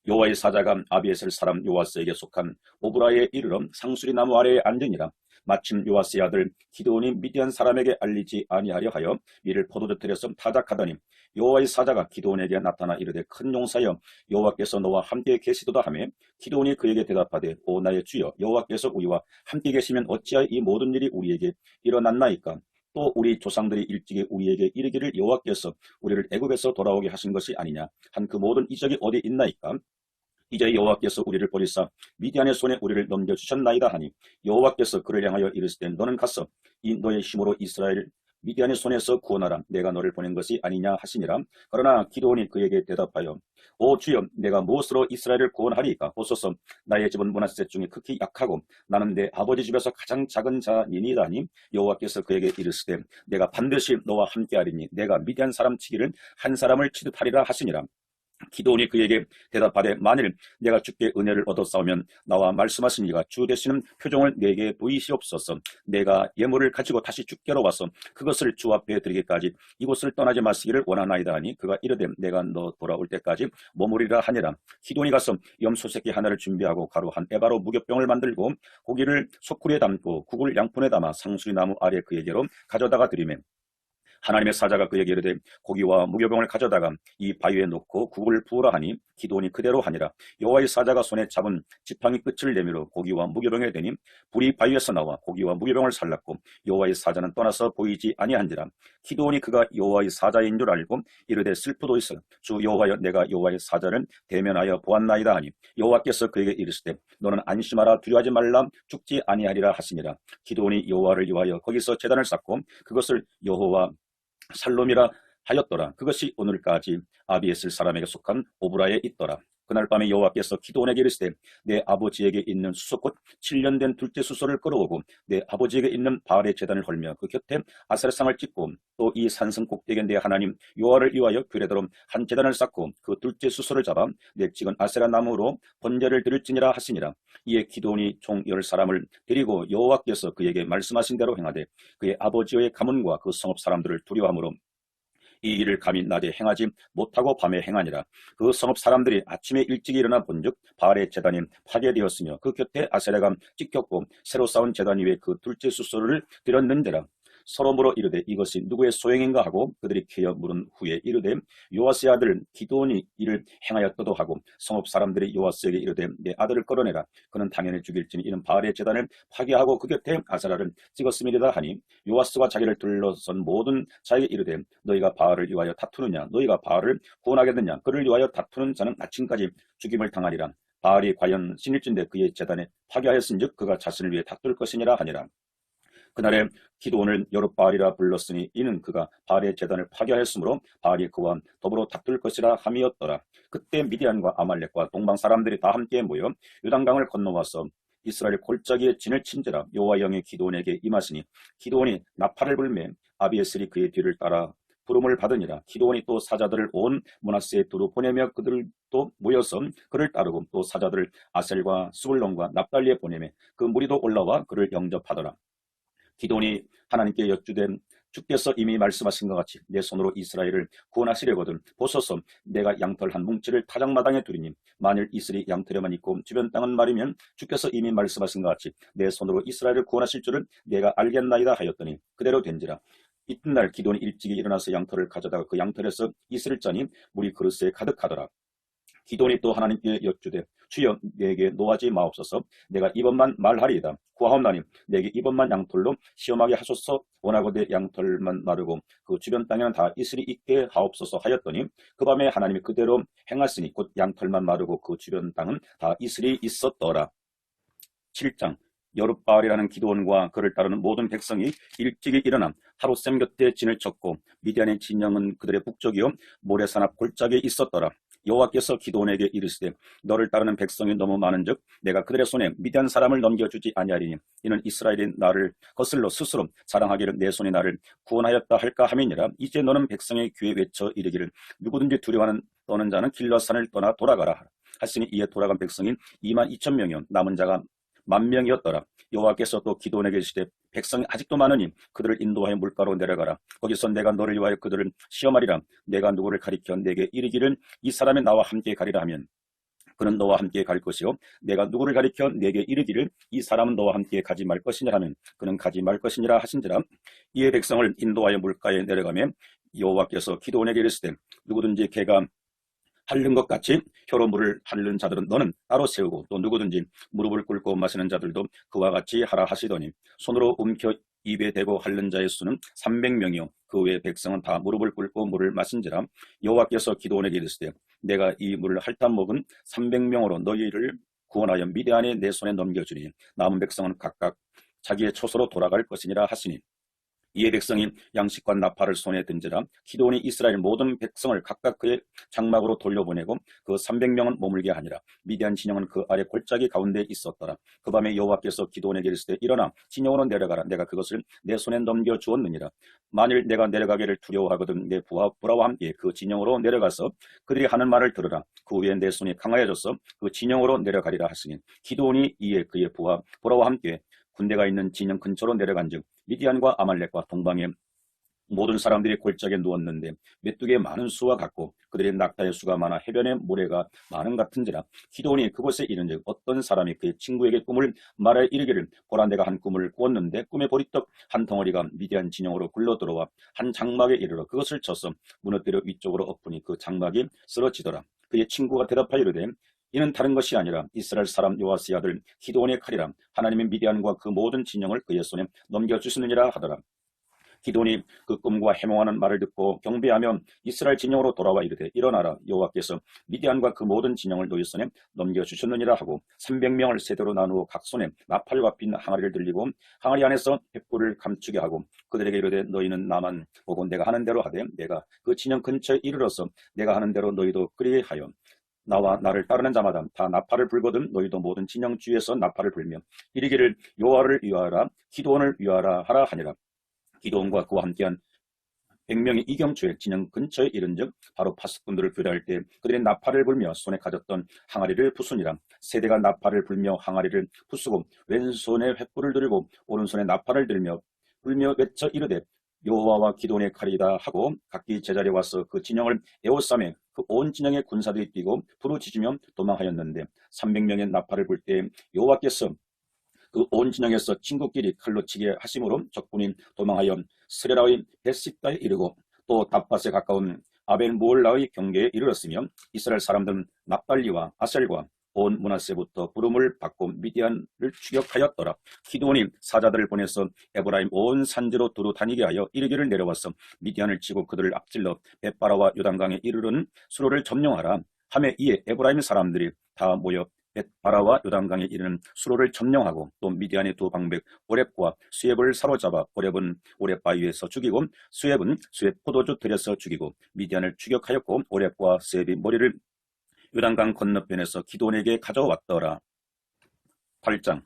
여호와의 사자가 아비에셀 사람 요아스에게 속한 오브라에 이르러 상수리 나무 아래에 앉으니라. 마침 요아스의 아들 기드온이 미디안 사람에게 알리지 아니하려 하여 이를 포도주틀에서 타작하더니 여호와의 사자가 기드온에게 나타나 이르되 큰 용사여 여호와께서 너와 함께 계시도다 하며 기드온이 그에게 대답하되 오 나의 주여 여호와께서 우리와 함께 계시면 어찌하여 이 모든 일이 우리에게 일어났나이까. 또 우리 조상들이 일찍이 우리에게 이르기를 여호와께서 우리를 애굽에서 돌아오게 하신 것이 아니냐 한 그 모든 이적이 어디 있나이까. 이제 여호와께서 우리를 버리사 미디안의 손에 우리를 넘겨주셨나이다 하니 여호와께서 그를 향하여 이르시되 너는 가서 이 너의 힘으로 이스라엘 미디안의 손에서 구원하라. 내가 너를 보낸 것이 아니냐 하시니라. 그러나 기드온이 그에게 대답하여 오 주여 내가 무엇으로 이스라엘을 구원하리이까. 보소서 나의 집은 므낫세 중에 극히 약하고 나는 내 아버지 집에서 가장 작은 자니이다 하니 여호와께서 그에게 이르시되 내가 반드시 너와 함께하리니 내가 미디안 사람 치기를 한 사람을 치듯 하리라 하시니라. 기도원이 그에게 대답하되 만일 내가 주께 은혜를 얻어 싸우면 나와 말씀하신 이가 주 되시는 표정을 내게 보이시옵소서. 내가 예물을 가지고 다시 주께로 와서 그것을 주 앞에 드리기까지 이곳을 떠나지 마시기를 원하나이다 하니 그가 이르되 내가 너 돌아올 때까지 머무리라 하니라. 기도원이 가서 염소 새끼 하나를 준비하고 가루 한 에바로 무교병을 만들고 고기를 소쿠리에 담고 국을 양푼에 담아 상수리나무 아래 그에게로 가져다가 드리매 하나님의 사자가 그에게 이르되 고기와 무교병을 가져다가 이 바위에 놓고 국을 부으라 하니 기도원이 그대로 하니라. 여호와의 사자가 손에 잡은 지팡이 끝을 내밀어 고기와 무교병에 대니 불이 바위에서 나와 고기와 무교병을 살랐고 여호와의 사자는 떠나서 보이지 아니한지라. 기도원이 그가 여호와의 사자인 줄 알고 이르되 슬프도이소 주 여호와여 내가 여호와의 사자를 대면하여 보았나이다 하니 여호와께서 그에게 이르시되 너는 안심하라 두려워하지 말라 죽지 아니하리라 하시니라. 기도원이 여호와를 위하여 거기서 제단을 쌓고 그것을 여호와 살롬이라 하였더라. 그것이 오늘까지 아비에슬 사람에게 속한 오브라에 있더라. 그날 밤에 여호와께서 기도원에게 이르시되 내 아버지에게 있는 수소꽃 7년 된 둘째 수소를 끌어오고 내 아버지에게 있는 바알의 제단을 헐며 그 곁에 아세라상을 찍고 또 이 산성 꼭대기에 내 하나님 여호와를 위하여 규례대로 한 제단을 쌓고 그 둘째 수소를 잡아 내 찍은 아세라 나무로 번제를 드릴지니라 하시니라. 이에 기도원이 총 10사람을 데리고 여호와께서 그에게 말씀하신 대로 행하되 그의 아버지의 가문과 그 성읍 사람들을 두려워하므로 이 일을 감히 낮에 행하지 못하고 밤에 행하니라. 그 성읍 사람들이 아침에 일찍 일어나 본즉 바알의 제단이 파괴되었으며 그 곁에 아세라가 찍혔고 새로 쌓은 제단 위에 그 둘째 수소를 드렸는데라. 서로 물어 이르되 이것이 누구의 소행인가 하고 그들이 캐여 물은 후에 이르되 요아스의 아들 기도온이 이를 행하였다도 하고 성읍 사람들이 요아스에게 이르되 내 아들을 끌어내라. 그는 당연히 죽일지니 이는 바알의 제단을 파괴하고 그 곁에 아세라를 찍었음이리다 하니 요아스와 자기를 둘러선 모든 자에게 이르되 너희가 바알을 위하여 다투느냐 너희가 바알을 구원하겠느냐 그를 위하여 다투는 자는 아침까지 죽임을 당하리라. 바알이 과연 신일진데 그의 제단에 파괴하였은즉 그가 자신을 위해 다툴 것이니라 하니라. 그날에 기도원을 여룻바알이라 불렀으니 이는 그가 바알의 제단을 파괴하였으므로 바알이 그와 더불어 다툴 것이라 함이었더라. 그때 미디안과 아말렉과 동방 사람들이 다 함께 모여 요단강을 건너와서 이스라엘 골짜기에 진을 친지라. 여호와의 영이 기도원에게 임하시니 기도원이 나팔을 불매 아비에슬이 그의 뒤를 따라 부름을 받으니라. 기도원이 또 사자들을 온 므낫세의 두루 보내며 그들도 모여서 그를 따르고 또 사자들을 아셀과 스불론과 납달리에 보내매 그 무리도 올라와 그를 영접하더라. 기도원이 하나님께 여쭈되 주께서 이미 말씀하신 것 같이 내 손으로 이스라엘을 구원하시려거든 보소서 내가 양털 한 뭉치를 타작마당에 두리니 만일 이슬이 양털에만 있고 주변 땅은 마르면 주께서 이미 말씀하신 것 같이 내 손으로 이스라엘을 구원하실 줄을 내가 알겠나이다 하였더니 그대로 된지라. 이튿날 기도원이 일찍이 일어나서 양털을 가져다가 그 양털에서 이슬을 짜니 물이 그릇에 가득하더라. 기도원이 또 하나님께 여쭈되 주여 내게 노하지 마옵소서 내가 이번만 말하리이다. 구하옵나니 내게 이번만 양털로 시험하게 하소서 원하고대 양털만 마르고 그 주변 땅에는 다 이슬이 있게 하옵소서 하였더니 그 밤에 하나님이 그대로 행하시니 곧 양털만 마르고 그 주변 땅은 다 이슬이 있었더라. 7장 여룻바알이라는 기도원과 그를 따르는 모든 백성이 일찍이 일어나 하룻샘 곁에 진을 쳤고 미디안의 진영은 그들의 북쪽이요 모레산 앞 골짜기에 있었더라. 여호와께서 기도원에게 이르시되 너를 따르는 백성이 너무 많은즉 내가 그들의 손에 미디안 사람을 넘겨주지 아니하리니 이는 이스라엘이 나를 거슬러 스스로 자랑하기를 내 손이 나를 구원하였다 할까 함이니라. 이제 너는 백성의 귀에 외쳐 이르기를 누구든지 두려워하는 떠는 자는 길라산을 떠나 돌아가라 하시니 이에 돌아간 백성인 22,000명이요 남은 자가 10,000명이었더라. 여호와께서 또 기도원에게 이르시되 백성이 아직도 많으니 그들을 인도하여 물가로 내려가라. 거기서 내가 너를 위하여 그들을 시험하리라. 내가 누구를 가리켜 내게 이르기를 이 사람이 나와 함께 가리라 하면 그는 너와 함께 갈 것이요 내가 누구를 가리켜 내게 이르기를 이 사람은 너와 함께 가지 말 것이냐 하면 그는 가지 말 것이니라 하신지라. 이에 백성을 인도하여 물가에 내려가며 여호와께서 기도원에게 이르시되 누구든지 개가 핥는 것 같이 혀로 물을 핥는 자들은 너는 따로 세우고 또 누구든지 무릎을 꿇고 마시는 자들도 그와 같이 하라 하시더니 손으로 움켜 입에 대고 핥는 자의 수는 300명이요 그 외 백성은 다 무릎을 꿇고 물을 마신지라. 여호와께서 기도원에게 이르시되 내가 이 물을 핥아 먹은 300명으로 너희를 구원하여 미디안의 내 손에 넘겨주니 남은 백성은 각각 자기의 초소로 돌아갈 것이니라 하시니 이에 백성이 양식과 나팔을 손에 든지라. 기드온이 이스라엘 모든 백성을 각각 그의 장막으로 돌려보내고 그 300명은 머물게 하니라. 미디안 진영은 그 아래 골짜기 가운데 있었더라. 그 밤에 여호와께서 기드온에게 이르시되 일어나 진영으로 내려가라. 내가 그것을 내 손에 넘겨 주었느니라. 만일 내가 내려가기를 두려워하거든 내 부하 보라와 함께 그 진영으로 내려가서 그들이 하는 말을 들으라. 그 후에 내 손이 강하여져서 그 진영으로 내려가리라 하시니 기드온이 이에 그의 부하 보라와 함께 군대가 있는 진영 근처로 내려간즉 미디안과 아말렉과 동방의 모든 사람들이 골짜기에 누웠는데 메뚜기의 많은 수와 같고 그들의 낙타의 수가 많아 해변의 모래가 많은 같은지라. 기드온이 그곳에 이른즉 어떤 사람이 그의 친구에게 꿈을 말하여 이르기를 보라 내가 한 꿈을 꾸었는데 꿈에 보리떡 한 덩어리가 미디안 진영으로 굴러 들어와 한 장막에 이르러 그것을 쳐서 무너뜨려 위쪽으로 엎으니 그 장막이 쓰러지더라. 그의 친구가 대답하여 이르되 이는 다른 것이 아니라 이스라엘 사람 요아스의 아들 기드온의 칼이라. 하나님의 미디안과 그 모든 진영을 그의 손에 넘겨주시느니라 하더라. 기드온이 그 꿈과 해몽하는 말을 듣고 경배하며 이스라엘 진영으로 돌아와 이르되 일어나라. 여호와께서 미디안과 그 모든 진영을 너희 손에 넘겨주셨느니라 하고 300명을 세대로 나누어 각 손에 나팔과 빈 항아리를 들리고 항아리 안에서 횃불을 감추게 하고 그들에게 이르되 너희는 나만 보고 내가 하는 대로 하되 내가 그 진영 근처에 이르러서 내가 하는 대로 너희도 그리게 하여 나와 나를 따르는 자마다 다 나팔을 불거든 너희도 모든 진영 주위에서 나팔을 불며 이르기를 여호와를 위하라 기드온을 위하라 하라 하니라. 기드온과 그와 함께한 100명이 이경초에 진영 근처에 이른즉 바로 파수꾼들을 교대할 때 그들의 나팔을 불며 손에 가졌던 항아리를 부수니라. 세대가 나팔을 불며 항아리를 부수고 왼손에 횃불을 들고 오른손에 나팔을 들며 불며 외쳐 이르되 여호와와 기드온의 칼이다 하고 각기 제자리에 와서 그 진영을 에워싸매 그 온 진영의 군사들이 뛰고 부르짖으며 도망하였는데 300명의 나팔을 불 때 여호와께서 그 온 진영에서 친구끼리 칼로 치게 하심으로 적군이 도망하여 스레라의 벳십다에 이르고 또 답밭에 가까운 아벨모올라의 경계에 이르렀으며 이스라엘 사람들은 납달리와 아셀과 온 므낫세부터 부름을 받고 미디안을 추격하였더라. 기드온이 사자들을 보내서 에브라임 온 산지로 두루 다니게 하여 이르기를 내려와서 미디안을 치고 그들을 앞질러 벳바라와 요단강에 이르르는 수로를 점령하라 하매 이에 에브라임 사람들이 다 모여 벳바라와 요단강에 이르는 수로를 점령하고 또 미디안의 두 방백 오렙과 수엡을 사로잡아 오렙은 오렙 바위에서 죽이고 수엡은 수엡 포도주 들여서 죽이고 미디안을 추격하였고 오렙과 수엡이 머리를 요단강 건너편에서 기드온에게 가져왔더라. 8장.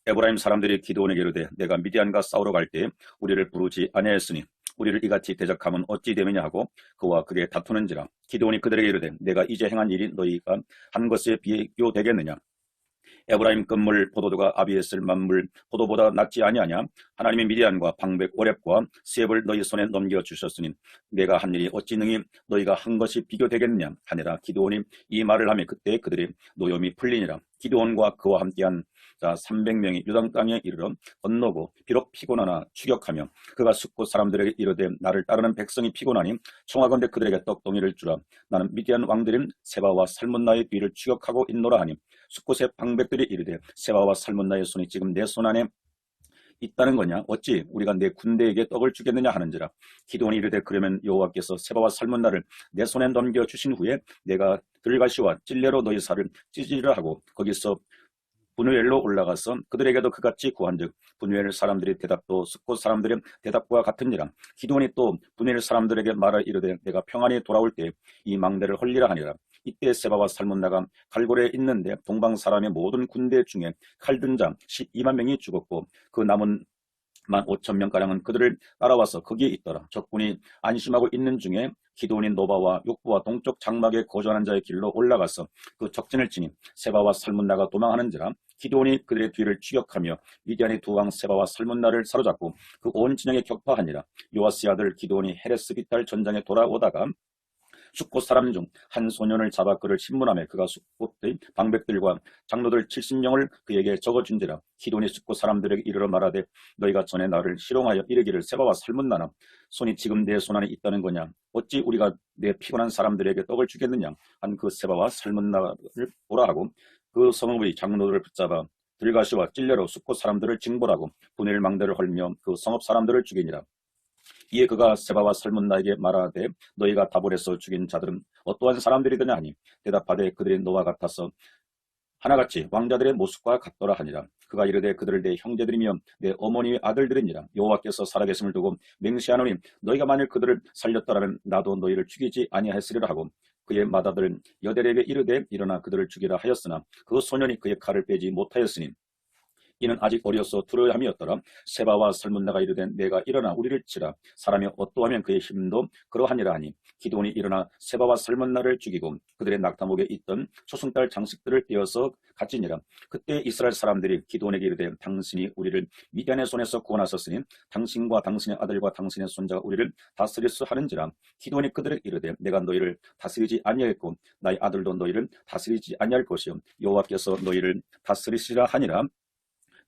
에브라임 사람들이 기드온에게 이르되 내가 미디안과 싸우러 갈 때 우리를 부르지 아니하였으니 우리를 이같이 대적하면 어찌 되느냐 하고 그와 그게 다투는지라. 기드온이 그들에게 이르되 내가 이제 행한 일이 너희가 한 것에 비교되겠느냐. 에브라임 끝물 포도주가 아비에셀 만물 포도보다 낫지 아니하냐. 하나님의 미디안과 방백 오렙과 수엡을 너희 손에 넘겨주셨으니 내가 한 일이 어찌 능히 너희가 한 것이 비교되겠느냐 하니라. 기드온이 이 말을 하며 그때 그들의 노염이 풀리니라. 기드온과 그와 함께한 자 300명이 유당 땅에 이르러 건너고 비록 피곤하나 추격하며 그가 숫곳 사람들에게 이르되 나를 따르는 백성이 피곤하니 청하건대 그들에게 떡덩이를 주라. 나는 미디안 왕들인 세바와 살문나의 뒤를 추격하고 있노라 하니 숫곳의 방백들이 이르되 세바와 살문나의 손이 지금 내 손 안에 있다는 거냐. 어찌 우리가 내 군대에게 떡을 주겠느냐 하는지라. 기드온이 이르되 그러면 여호와께서 세바와 살문나를 내 손에 넘겨주신 후에 내가 들가시와 찔레로 너희 살을 찢으리라 하고 거기서 분우엘로 올라가서 그들에게도 그같이 구한즉 분우엘 사람들의 대답도 숫곳 사람들의 대답과 같으니라. 기드온이 또 분우엘 사람들에게 말하 이르되 내가 평안히 돌아올 때 이 망대를 헐리라 하니라. 이때 세바와 살문나가 갈고리에 있는데 동방 사람의 모든 군대 중에 칼든 자 12만 명이 죽었고 그 남은 15,000명가량은 그들을 따라와서 거기에 있더라. 적군이 안심하고 있는 중에 기드온이 노바와 욕부와 동쪽 장막에 거주하는 자의 길로 올라가서 그 적진을 치니 세바와 살문나가 도망하는지라. 기드온이 그들의 뒤를 추격하며 미디안의 두 왕 세바와 살문나를 사로잡고 그 온 진영에 격파하니라. 요아스의 아들 기드온이 헤레스비탈 전장에 돌아오다가 숫곳 사람 중 한 소년을 잡아 그를 신문하며 그가 숫곳의 방백들과 장로들 70명을 그에게 적어준지라. 기드온이 숫곳 사람들에게 이르러 말하되 너희가 전에 나를 희롱하여 이르기를 세바와 살문나나 손이 지금 내 손 안에 있다는 거냐. 어찌 우리가 내 피곤한 사람들에게 떡을 주겠느냐 한 그 세바와 살문나를 보라 하고 그 성읍의 장로들을 붙잡아 들가시와 찔레로 숫곳 사람들을 징벌하고 분해를 망대를 헐며 그 성읍 사람들을 죽이니라. 이에 그가 세바와 살문나에게 말하되 너희가 다볼에서 죽인 자들은 어떠한 사람들이더냐 하니 대답하되 그들이 너와 같아서 하나같이 왕자들의 모습과 같더라 하니라. 그가 이르되 그들을 내 형제들이며 내 어머니의 아들들이니라. 여호와께서 살아계심을 두고 맹세하노니 너희가 만일 그들을 살렸더라면 나도 너희를 죽이지 아니하였으리라 하고 그의 맏아들 여델에게 이르되 일어나 그들을 죽이라 하였으나 그 소년이 그의 칼을 빼지 못하였으니 이는 아직 어려서 두려움이었더라. 세바와 살문나가 이르되 내가 일어나 우리를 치라. 사람이 어떠하면 그의 힘도 그러하니라 하니 기드온이 일어나 세바와 살문나를 죽이고 그들의 낙타목에 있던 초승달 장식들을 떼어서 가지니라. 그때 이스라엘 사람들이 기드온에게 이르되 당신이 우리를 미디안의 손에서 구원하셨으니 당신과 당신의 아들과 당신의 손자가 우리를 다스릴 수 하는지라. 기드온이 그들에게 이르되 내가 너희를 다스리지 아니하겠고 나의 아들도 너희를 다스리지 아니할 것이요 여호와께서 너희를 다스리시라 하니라.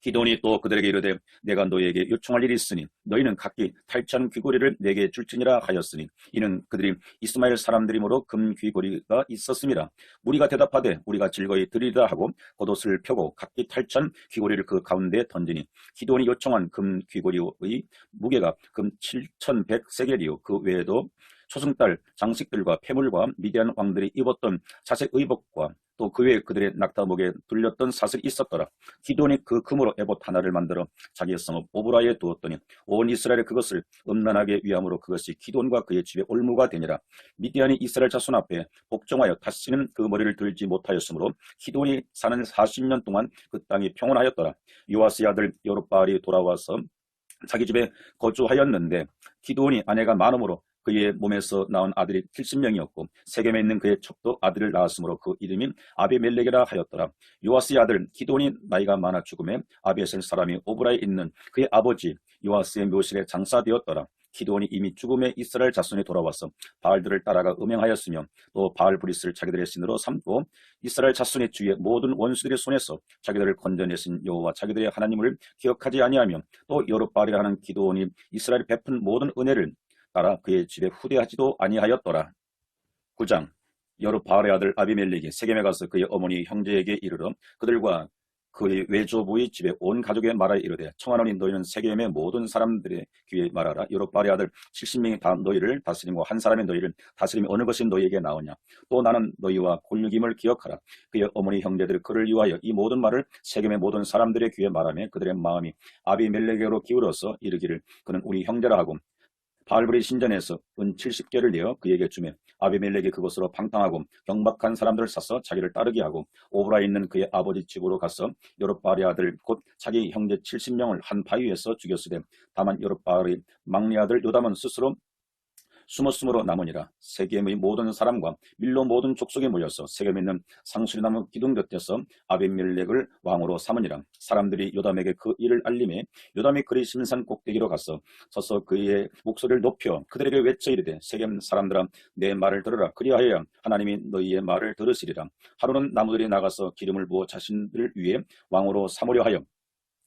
기드온이 또 그들에게 이르되 내가 너희에게 요청할 일이 있으니 너희는 각기 탈취한 귀고리를 내게 줄지니라 하였으니 이는 그들이 이스마엘 사람들이므로 금 귀고리가 있었음이라. 무리가 대답하되 우리가 즐거이 드리리라 하고 겉옷을 펴고 각기 탈취한 귀고리를 그 가운데에 던지니 기드온이 요청한 금 귀고리의 무게가 금 7,100세겔이요 그 외에도 초승달 장식들과 폐물과 미디안 왕들이 입었던 자색 의복과 또 그 외에 그들의 낙타목에 둘렸던 사슬이 있었더라. 기드온이 그 금으로 에봇 하나를 만들어 자기의 성읍 오브라에 두었더니 온 이스라엘에 그것을 음란하게 위함으로 그것이 기드온과 그의 집에 올무가 되니라. 미디안이 이스라엘 자손 앞에 복종하여 다시는 그 머리를 들지 못하였으므로 기드온이 사는 40년 동안 그 땅이 평온하였더라. 요아스의 아들 여룹바알이 돌아와서 자기 집에 거주하였는데 기드온이 아내가 많음으로 그의 몸에서 나온 아들이 70명이었고 세겜에 있는 그의 척도 아들을 낳았으므로 그 이름이 아비멜렉이라 하였더라. 요아스의 아들 기드온이 나이가 많아 죽음에 아비에셀 사람이 오브라에 있는 그의 아버지 요아스의 묘실에 장사되었더라. 기드온이 이미 죽음에 이스라엘 자손이 돌아와서 바알들을 따라가 음행하였으며 또 바알 브리스를 자기들의 신으로 삼고 이스라엘 자손의 주의 모든 원수들의 손에서 자기들을 건져내신 여호와 자기들의 하나님을 기억하지 아니하며 또 여룹바알이라 하는 기드온이 이스라엘에 베푼 모든 은혜를 따라 그의 집에 후대하지도 아니하였더라. 9장 여룹바알의 아들 아비멜렉이 세겜에 가서 그의 어머니 형제에게 이르러 그들과 그의 외조부의 집에 온 가족에 말하여 이르되 청하노니 너희는 세겜의 모든 사람들의 귀에 말하라. 여룹바알의 아들 70명이 다 너희를 다스리고 한 사람이 너희를 다스리며 어느 것이 너희에게 나오냐. 또 나는 너희와 골육임을 기억하라. 그의 어머니 형제들이 그를 위하여 이 모든 말을 세겜의 모든 사람들의 귀에 말하며 그들의 마음이 아비멜렉에게로 기울어서 이르기를 그는 우리 형제라 하고 바알브리 신전에서 은 70개를 내어 그에게 주매 아비멜렉이 그것으로 방탕하고 경박한 사람들을 사서 자기를 따르게 하고 오브라에 있는 그의 아버지 집으로 가서 여룹바알의 아들 곧 자기 형제 70명을 한 바위에서 죽였으되 다만 여룹바알의 막내 아들 요담은 스스로 숨었으므로 남으니라. 세겜의 모든 사람과 밀로 모든 족속에 모여서 세겜에 있는 상수리나무 기둥 곁에서 아비멜렉을 왕으로 삼으니라. 사람들이 요담에게 그 일을 알림해 요담이 그리 심산 꼭대기로 가서 서서 그의 목소리를 높여 그들에게 외쳐 이르되 세겜 사람들아 내 말을 들으라. 그리하여야 하나님이 너희의 말을 들으시리라. 하루는 나무들이 나가서 기름을 부어 자신들을 위해 왕으로 삼으려 하여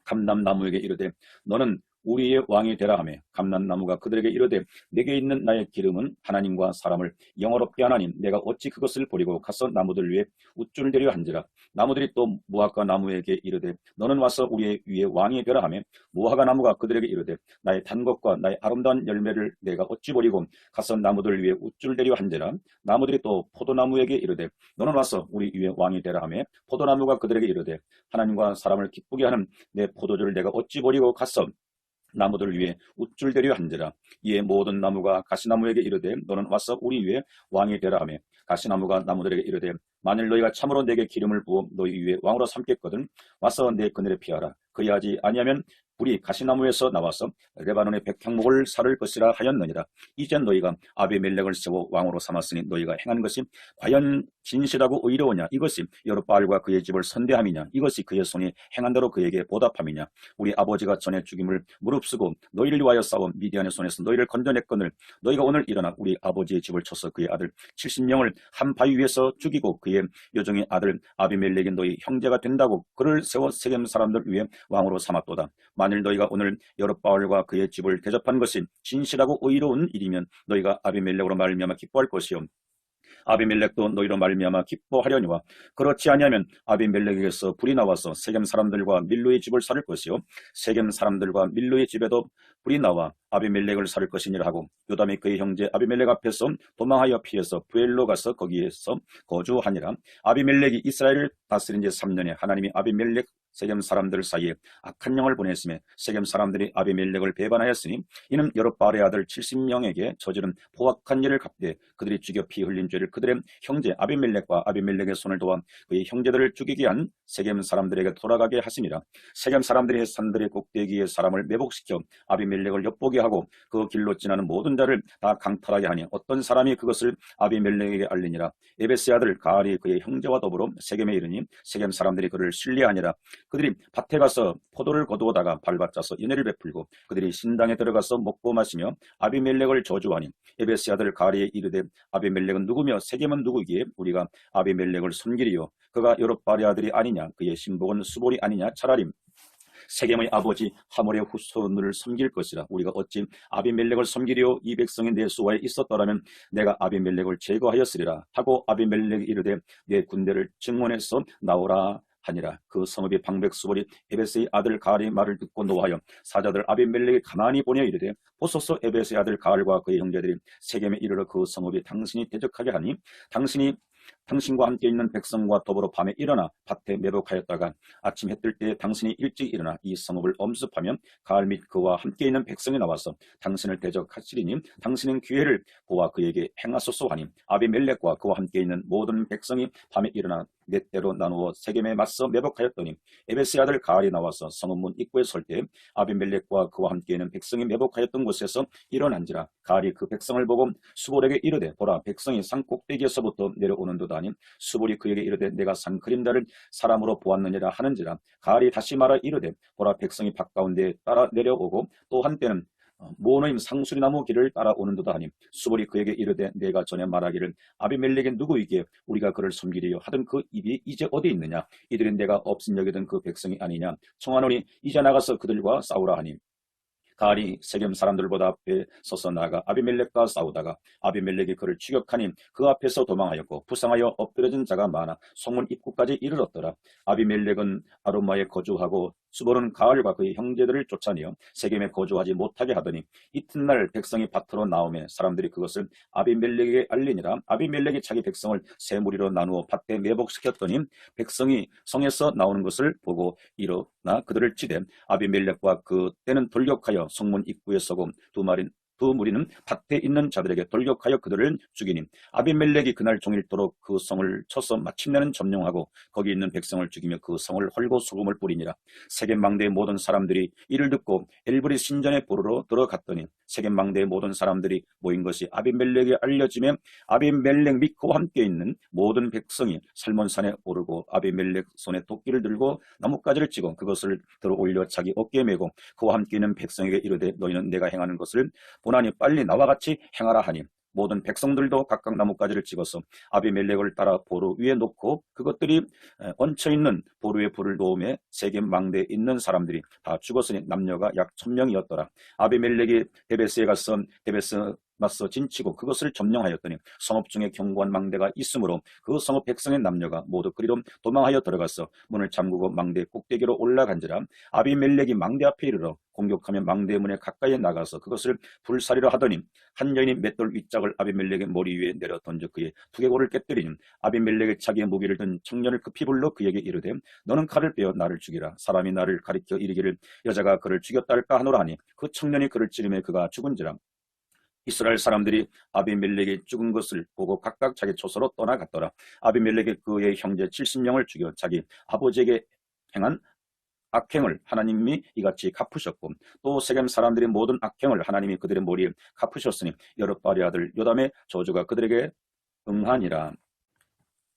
감람나무에게 이르되 너는 우리의 왕이 되라 하며 감람나무가 그들에게 이르되 내게 있는 나의 기름은 하나님과 사람을 영화롭게 하나니 내가 어찌 그것을 버리고 가서 나무들 위에 우쭐 대려 한지라. 나무들이 또 무화과 나무에게 이르되 너는 와서 우리의 위에 왕이 되라 하며 무화과 나무가 그들에게 이르되 나의 단 것과 나의 아름다운 열매를 내가 어찌 버리고 가서 나무들 위에 우쭐 대려 한지라. 나무들이 또 포도나무에게 이르되 너는 와서 우리 위에 왕이 되라 하며 포도나무가 그들에게 이르되 하나님과 사람을 기쁘게 하는 내 포도주를 내가 어찌 버리고 가서 나무들 위에 우쭐대려 한지라. 이에 모든 나무가 가시나무에게 이르되 너는 와서 우리 위에 왕이 되라 하며 가시나무가 나무들에게 이르되 만일 너희가 참으로 내게 기름을 부어 너희 위에 왕으로 삼겠거든 와서 내 그늘에 피하라. 그리하지 아니하면 불이 가시나무에서 나와서 레바논의 백향목을 사를 것이라 하였느니라. 이제 너희가 아비멜렉을 세워 왕으로 삼았으니 너희가 행한 것이 과연 진실하고 의로우냐. 이것이 여룹바알과 그의 집을 선대함이냐. 이것이 그의 손이 행한 대로 그에게 보답함이냐. 우리 아버지가 전에 죽임을 무릅쓰고 너희를 위하여 싸워 미디안의 손에서 너희를 건져냈거늘 너희가 오늘 일어나 우리 아버지의 집을 쳐서 그의 아들 70명을 한 바위 위에서 죽이고 그의 요종의 아들 아비멜렉이 너희 형제가 된다고 그를 세워 세겜 사람들 위에 왕으로 삼았도다. 만일 너희가 오늘 여룹바알과 그의 집을 대접한 것이 진실하고 의로운 일이면 너희가 아비멜렉으로 말미암아 기뻐할 것이요 아비멜렉도 너희로 말미암아 기뻐하려니와 그렇지 아니하면 아비멜렉에게서 불이 나와서 세겜 사람들과 밀로의 집을 살을 것이요 세겜 사람들과 밀로의 집에도 불이 나와 아비멜렉을 살을 것이니라 하고 요담이 그의 형제 아비멜렉 앞에서 도망하여 피해서 부엘로 가서 거기에서 거주하니라. 아비멜렉이 이스라엘을 다스린 지 3년에 하나님이 아비멜렉 세겜 사람들 사이에 악한 영을 보냈으며 세겜 사람들이 아비멜렉을 배반하였으니 이는 여룻바알의 아들 70명에게 저지른 포악한 일을 갚되 그들이 죽여 피 흘린 죄를 그들의 형제 아비멜렉과 아비멜렉의 손을 도와 그의 형제들을 죽이게 한 세겜 사람들에게 돌아가게 하심이라. 세겜 사람들이 산들의 꼭대기에 사람을 매복시켜 아비멜렉을 엿보게 하고 그 길로 지나는 모든 자를 다 강탈하게 하니 어떤 사람이 그것을 아비멜렉에게 알리니라. 에베스의 아들 가알이 그의 형제와 더불어 세겜에 이르니 세겜 사람들이 그를 신뢰하니라. 그들이 밭에 가서 포도를 거두어다가 발받쳐서 은혜를 베풀고 그들이 신당에 들어가서 먹고 마시며 아비멜렉을 저주하니 에베스의 아들 가알이 이르되 아비멜렉은 누구며 세겜은 누구기에 우리가 아비멜렉을 섬기리요 그가 여룻바알의 아들이 아니냐 그의 신복은 수볼이 아니냐 차라리 세겜의 아버지 하몰의 후손을 섬길 것이라. 우리가 어찌 아비멜렉을 섬기리요 이 백성이 내 수하에 있었더라면 내가 아비멜렉을 제거하였으리라 하고 아비멜렉이 이르되 내 군대를 증원해서 나오라 하니라. 그 성읍의 방백수벌이 에베스의 아들 가알의 말을 듣고 노하여 사자들 아비멜렉이 가만히 보내 이르되 보소서 에베스의 아들 가알과 그의 형제들이 세겜에 이르러 그 성읍이 당신이 대적하게 하니 당신과 함께 있는 백성과 더불어 밤에 일어나 밭에 매복하였다가 아침 해 뜰 때 당신이 일찍 일어나 이 성읍을 엄습하면 가알 및 그와 함께 있는 백성이 나와서 당신을 대적하시리니 당신은 기회를 보아 그에게 행하소서 하니 아비멜렉과 그와 함께 있는 모든 백성이 밤에 일어나 몇 대로 나누어 세겜에 맞서 매복하였더니 에베스의 아들 가알이 나와서 성읍문 입구에 설 때 아비멜렉과 그와 함께 있는 백성이 매복하였던 곳에서 일어난지라. 가알이 그 백성을 보고 수볼에게 이르되 보라 백성이 산 꼭대기에서부터 내려오는도다 하니 수볼이 그에게 이르되 내가 산 그림자를 사람으로 보았느니라 하는지라. 가알이 다시 말하 이르되 보라 백성이 밭가운데 따라 내려오고 또 한때는 모노임 상수리나무 길을 따라오는도다 하니 수볼이 그에게 이르되 내가 전에 말하기를 아비멜렉이 누구이기에 우리가 그를 섬기리요 하던 그 입이 이제 어디 있느냐 이들이 내가 없인 여기던 그 백성이 아니냐 청하노니 이제 나가서 그들과 싸우라 하니 가알이 세겜 사람들보다 앞에 서서 나가 아비멜렉과 싸우다가 아비멜렉이 그를 추격하니 그 앞에서 도망하였고 부상하여 엎드려진 자가 많아 성문 입구까지 이르렀더라. 아비멜렉은 아루마에 거주하고 수볼은 가알과 그의 형제들을 쫓아내어 세겜에 거주하지 못하게 하더니 이튿날 백성이 밭으로 나오매 사람들이 그것을 아비멜렉에게 알리니라. 아비멜렉이 자기 백성을 세 무리로 나누어 밭에 매복시켰더니 백성이 성에서 나오는 것을 보고 일어나 그들을 치되 아비멜렉과 그때는 돌격하여 성문 입구에 서고 두 무리는 밭에 있는 자들에게 돌격하여 그들을 죽이니 아비멜렉이 그날 종일토록 그 성을 쳐서 마침내는 점령하고 거기 있는 백성을 죽이며 그 성을 헐고 소금을 뿌리니라. 세겜 망대의 모든 사람들이 이를 듣고 엘브리 신전에 보르러 들어갔더니 세겜 망대의 모든 사람들이 모인 것이 아비멜렉에 알려지며 아비멜렉 및 그와 함께 있는 모든 백성이 살몬산에 오르고 아비멜렉 손에 도끼를 들고 나뭇가지를 찌고 그것을 들어 올려 자기 어깨에 메고 그와 함께 있는 백성에게 이르되 너희는 내가 행하는 것을 보나니 빨리 나와 같이 행하라 하니 모든 백성들도 각각 나뭇가지를 찍어서 아비멜렉을 따라 보루 위에 놓고 그것들이 얹혀있는 보루에 불을 놓음에 세겜 망대에 있는 사람들이 다 죽었으니 남녀가 약 1000명이었더라. 아비멜렉이 데베스에 가서 데베스 맞서 진치고 그것을 점령하였더니 성읍 중에 견고한 망대가 있으므로 그 성읍 백성의 남녀가 모두 그리로 도망하여 들어가서 문을 잠그고 망대 꼭대기로 올라간지라. 아비멜렉이 망대 앞에 이르러 공격하며 망대 문에 가까이 나가서 그것을 불사리려 하더니 한 여인이 맷돌 윗짝을 아비멜렉의 머리 위에 내려 던져 그의 두개골을 깨뜨리니 아비멜렉이 자기의 무기를 든 청년을 급히 불러 그에게 이르되 너는 칼을 빼어 나를 죽이라. 사람이 나를 가리켜 이르기를 여자가 그를 죽였다 할까 하노라 하니 그 청년이 그를 찌르며 그가 죽은지라. 이스라엘 사람들이 아비멜렉이 죽은 것을 보고 각각 자기 초소로 떠나갔더라. 아비멜렉이 그의 형제 70명을 죽여 자기 아버지에게 행한 악행을 하나님이 이같이 갚으셨고 또 세겜 사람들이 모든 악행을 하나님이 그들의 머리에 갚으셨으니 여룻바알의 아들 요담의 저주가 그들에게 응하니라.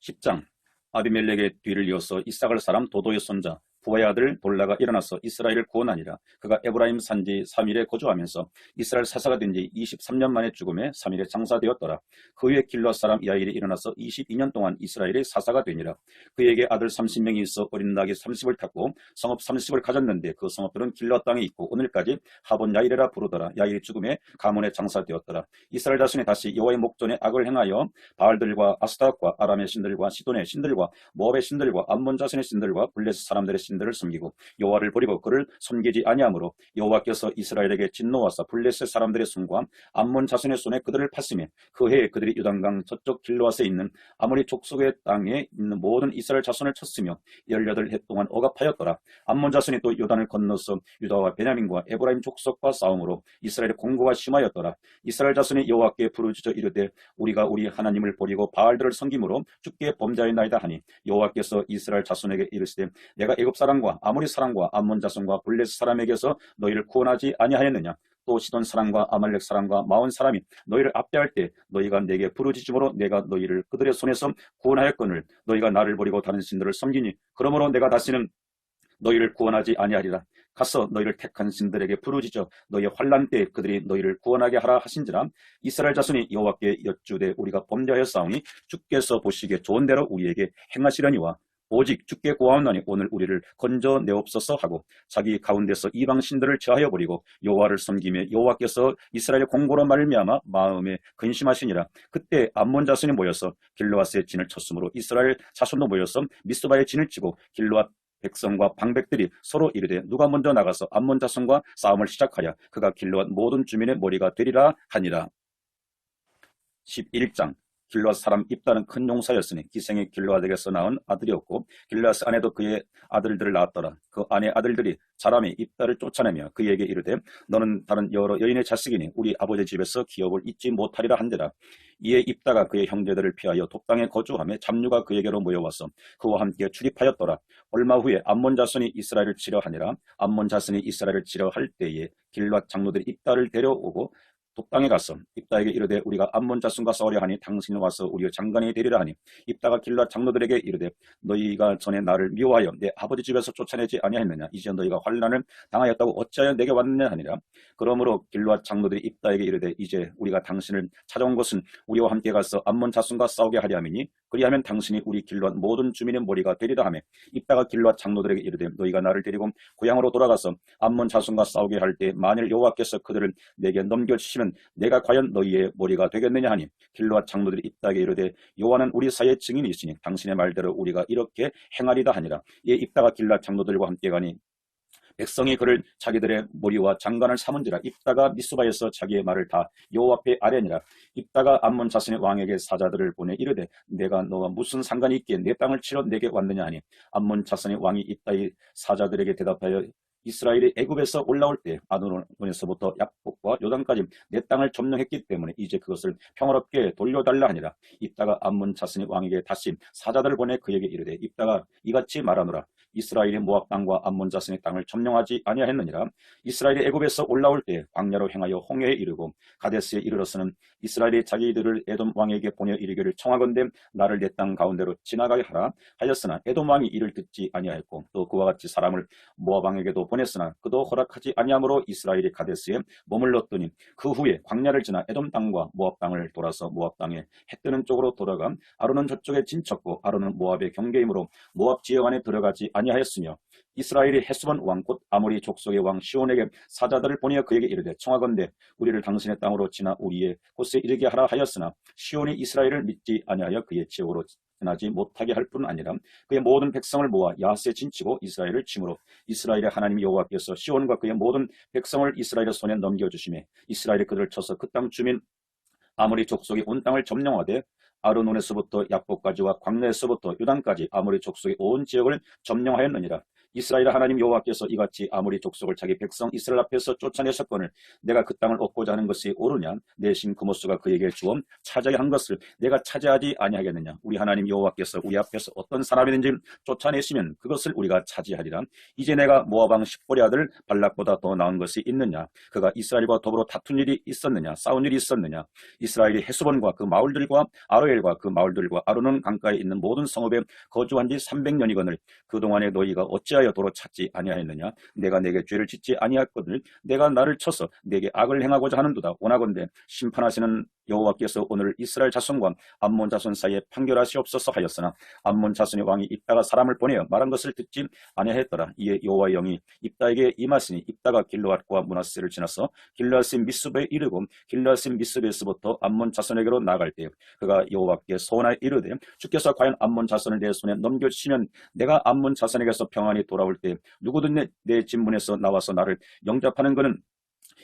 10장 아비멜렉의 뒤를 이어서 이삭을 사람 도도의 손자 부하의 아들 돌라가 일어나서 이스라엘을 구원하니라. 그가 에브라임 산지 3일에 거주하면서 이스라엘 사사가 된 지 23년 만에 죽음에 3일에 장사되었더라. 그 후에 길르앗 사람 야일이 일어나서 22년 동안 이스라엘의 사사가 되니라. 그에게 아들 30명이 있어 어린 낙이 30을 탔고 성읍 30을 가졌는데 그 성읍들은 길르앗 땅에 있고 오늘까지 하본 야일이라 부르더라. 야일이 죽음에 가문에 장사되었더라. 이스라엘 자손이 다시 여호와의 목전에 악을 행하여 바알들과 아스타롯과 아람의 신들과 시돈의 신들과 모압의 신들과 암몬 자손의 신들과 블레스 사람들의 신들을 섬기고 여호와를 버리고 그를 섬기지 아니하므로 여호와께서 이스라엘에게 진노하사 블레스 사람들의 손과 암몬 자손의 손에 그들을 팠으며 그 해에 그들이 요단강 저쪽 길르앗에 있는 아모리 족속의 땅에 있는 모든 이스라엘 자손을 쳤으며 18해 동안 억압하였더라. 암몬 자손이 또 요단을 건너서 유다와 베냐민과 에브라임 족속과 싸움으로 이스라엘의 공고가 심하였더라. 이스라엘 자손이 여호와께 부르짖어 이르되 우리가 우리 하나님을 버리고 바알들을 섬김으로 주께 범죄하였나이다 하니 여호와께서 이스라엘 자손에게 이르시되 내가 애굽 사람과 아모리 사람과 암몬 자손과 블레스 사람에게서 너희를 구원하지 아니하였느냐. 또 시돈 사람과 아말렉 사람과 마온 사람이 너희를 압대할 때 너희가 내게 부르짖음으로 내가 너희를 그들의 손에서 구원하였거늘 너희가 나를 버리고 다른 신들을 섬기니 그러므로 내가 다시는 너희를 구원하지 아니하리라. 가서 너희를 택한 신들에게 부르짖어 너희의 환난 때에 그들이 너희를 구원하게 하라 하신지라. 이스라엘 자손이 여호와께 여쭈되 우리가 범죄하였사오니 주께서 보시기에 좋은 대로 우리에게 행하시려니와 오직 주께 구하옵나니 오늘 우리를 건져내옵소서 하고 자기 가운데서 이방 신들을 제하여 버리고 여호와를 섬기며 여호와께서 이스라엘의 공고로 말미암아 마음에 근심하시니라. 그때 암몬 자손이 모여서 길르앗의 진을 쳤으므로 이스라엘 자손도 모여서 미스바의 진을 치고 길르앗 백성과 방백들이 서로 이르되 누가 먼저 나가서 암몬 자손과 싸움을 시작하여 그가 길르앗 모든 주민의 머리가 되리라 하니라. 11장 길르앗 사람 입다는 큰 용사였으니 기생의 길르앗에게서 낳은 아들이었고 길르앗 아내도 그의 아들들을 낳았더라. 그 아내 아들들이 자람이 입다를 쫓아내며 그에게 이르되 너는 다른 여러 여인의 자식이니 우리 아버지 집에서 기업을 잊지 못하리라 한대라. 이에 입다가 그의 형제들을 피하여 독당에 거주하며 잡류가 그에게로 모여와서 그와 함께 출입하였더라. 얼마 후에 암몬 자손이 이스라엘을 치려 하니라. 암몬 자손이 이스라엘을 치려 할 때에 길르앗 장로들이 입다를 데려오고 독당에 가서 입다에게 이르되 우리가 암몬 자손과 싸우려 하니 당신이 와서 우리의 장관이 되리라 하니 입다가 길르앗 장로들에게 이르되 너희가 전에 나를 미워하여 내 아버지 집에서 쫓아내지 아니하였느냐. 이제 너희가 환난을 당하였다고 어찌하여 내게 왔느냐 하니라. 그러므로 길르앗 장로들이 입다에게 이르되 이제 우리가 당신을 찾아온 것은 우리와 함께 가서 암몬 자손과 싸우게 하려 함이니 그리하면 당신이 우리 길르앗 모든 주민의 머리가 되리라 하며 입다가 길르앗 장로들에게 이르되 너희가 나를 데리고 고향으로 돌아가서 암몬 자손과 싸우게 할 때 만일 여호와께서 그들을 내게 넘겨주시면 내가 과연 너희의 머리가 되겠느냐 하니 길르앗 장로들이 입다에게 이르되 여호와는 우리 사이에 증인이 있으니 당신의 말대로 우리가 이렇게 행하리다 하니라. 이에 입다가 길르앗 장로들과 함께 가니 백성이 그를 자기들의 머리와 장관을 삼은지라. 입다가 미스바에서 자기의 말을 다 여호와 앞에 아뢰니라. 입다가 암몬 자손의 왕에게 사자들을 보내 이르되 내가 너와 무슨 상관이 있기에 내 땅을 치러 내게 왔느냐 하니 암몬 자손의 왕이 입다의 사자들에게 대답하여 이스라엘이 애굽에서 올라올 때 아도론에서부터 약복과 요단까지 내 땅을 점령했기 때문에 이제 그것을 평화롭게 돌려달라 하니라. 입다가 암몬 자손의 왕에게 다시 사자들을 보내 그에게 이르되 입다가 이같이 말하노라. 이스라엘이 모압 땅과 암몬 자손의 땅을 점령하지 아니하였느니라. 이스라엘이 애굽에서 올라올 때 광야로 행하여 홍해에 이르고 가데스에 이르러서는 이스라엘이 자기들을 에돔 왕에게 보내 이르기를 청하건대 나를 내 땅 가운데로 지나가게 하라 하였으나 에돔 왕이 이를 듣지 아니하였고 또 그와 같이 사람을 모압 왕에게도 보냈으나 그도 허락하지 아니하므로 이스라엘이 가데스에 머물렀더니 그 후에 광야를 지나 에돔 땅과 모압 땅을 돌아서 모압 땅에 해 뜨는 쪽으로 돌아가 아론은 저쪽에 진쳤고 아론은 모압의 경계이므로 모압 지역 안에 들어가지 아니하였으며 이스라엘이 헤스본 왕 곧 아모리 족속의 왕 시온에게 사자들을 보내어 그에게 이르되 청하건대 우리를 당신의 땅으로 지나 우리의 곳에 이르게 하라 하였으나 시온이 이스라엘을 믿지 아니하여 그의 지역으로 지나지 못하게 할 뿐 아니라 그의 모든 백성을 모아 야하스에 진치고 이스라엘을 침으로 이스라엘의 하나님 여호와께서 시온과 그의 모든 백성을 이스라엘의 손에 넘겨주시매 이스라엘이 그들을 쳐서 그 땅 주민 아모리 족속이 온 땅을 점령하되 아르논에서부터 약복까지와 광야에서부터 유단까지 아모리 족속의 온 지역을 점령하였느니라. 이스라엘 하나님 여호와께서 이같이 아모리 족속을 자기 백성 이스라엘 앞에서 쫓아내셨거늘 내가 그 땅을 얻고자 하는 것이 옳으냐. 내 신 그모스가 그에게 주어 차지하게 한 것을 내가 차지하지 아니하겠느냐. 우리 하나님 여호와께서 우리 앞에서 어떤 사람이든지 쫓아내시면 그것을 우리가 차지하리라. 이제 내가 모압 왕 십볼의 아들 발락보다 더 나은 것이 있느냐. 그가 이스라엘과 더불어 다툰 일이 있었느냐. 싸운 일이 있었느냐. 이스라엘이 헤스본과 그 마을들과 아로엘과 그 마을들과 아르논 강가에 있는 모든 성읍에 거주한 지 300년이거늘 그동안에 너희가 어찌하여 어찌하여 도로 찾지 아니하였느냐? 내가 내게 죄를 짓지 아니하였거늘 내가 나를 쳐서 내게 악을 행하고자 하는도다. 원하건대 심판하시는 여호와께서 오늘 이스라엘 자손과 암몬 자손 사이에 판결하시옵소서 하였으나 암몬 자손의 왕이 입다가 사람을 보내어 말한 것을 듣지 아니하였더라. 이에 여호와의 영이 입다에게 임하시니 입다가 길르앗과 므낫세를 지나서 길르앗의 미스베에 이르고 길르앗의 미스베에서부터 암몬 자손에게로 나아갈 때 그가 여호와께 소원하여 이르되 주께서 과연 암몬 자손을 내 손에 넘겨주시면 내가 암몬 자손에게서 평안히 돌아올 때 누구든 내 진문에서 나와서 나를 영접하는 것은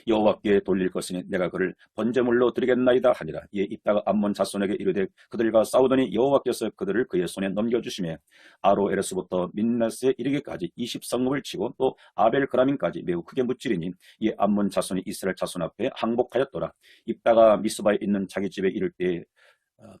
여호와께 돌릴 것이니 내가 그를 번제물로 드리겠나이다 하니라. 이에 입다가 암몬 자손에게 이르되 그들과 싸우더니 여호와께서 그들을 그의 손에 넘겨주시며 아로에르스부터 민나스에 이르기까지 20성읍을 치고 또 아벨그라민까지 매우 크게 무찌르니 이에 암몬 자손이 이스라엘 자손 앞에 항복하였더라. 입다가 미스바에 있는 자기 집에 이를 때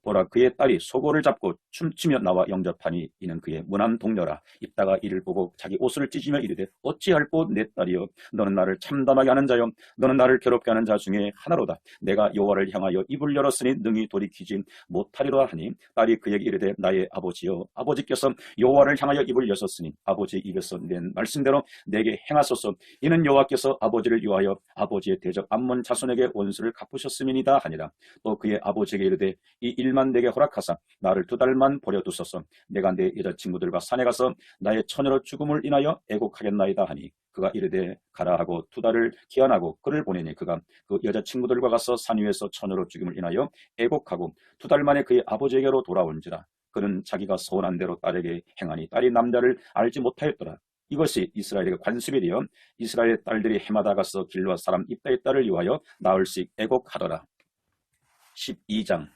보라 그의 딸이 소고를 잡고 춤추며 나와 영접하니 이는 그의 무난 동료라. 입다가 이를 보고 자기 옷을 찢으며 이르되 어찌할꼬 내 딸이여 너는 나를 참담하게 하는 자여 너는 나를 괴롭게 하는 자 중에 하나로다. 내가 여호와를 향하여 입을 열었으니 능히 돌이키지 못하리라 하니 딸이 그에게 이르되 나의 아버지여 아버지께서 여호와를 향하여 입을 여셨으니 아버지의 입에서 낸 말씀대로 내게 행하소서. 이는 여호와께서 아버지를 위하여 아버지의 대적 암몬 자손에게 원수를 갚으셨음이니이다 하니라. 또 그의 아버지에게 이르되 이 일만 내게 허락하사 나를 2달만 버려두소서. 내가 내 여자친구들과 산에 가서 나의 처녀로 죽음을 인하여 애곡하겠나이다 하니 그가 이르되 가라 하고 2달을 기한하고 그를 보내니 그가 그 여자친구들과 가서 산 위에서 처녀로 죽음을 인하여 애곡하고 2달 만에 그의 아버지에게로 돌아온지라. 그는 자기가 소원한 대로 딸에게 행하니 딸이 남자를 알지 못하였더라. 이것이 이스라엘에게 관습이 되어 이스라엘 딸들이 해마다 가서 길르앗 사람 입다의 딸을 위하여 나흘씩 애곡하더라. 12장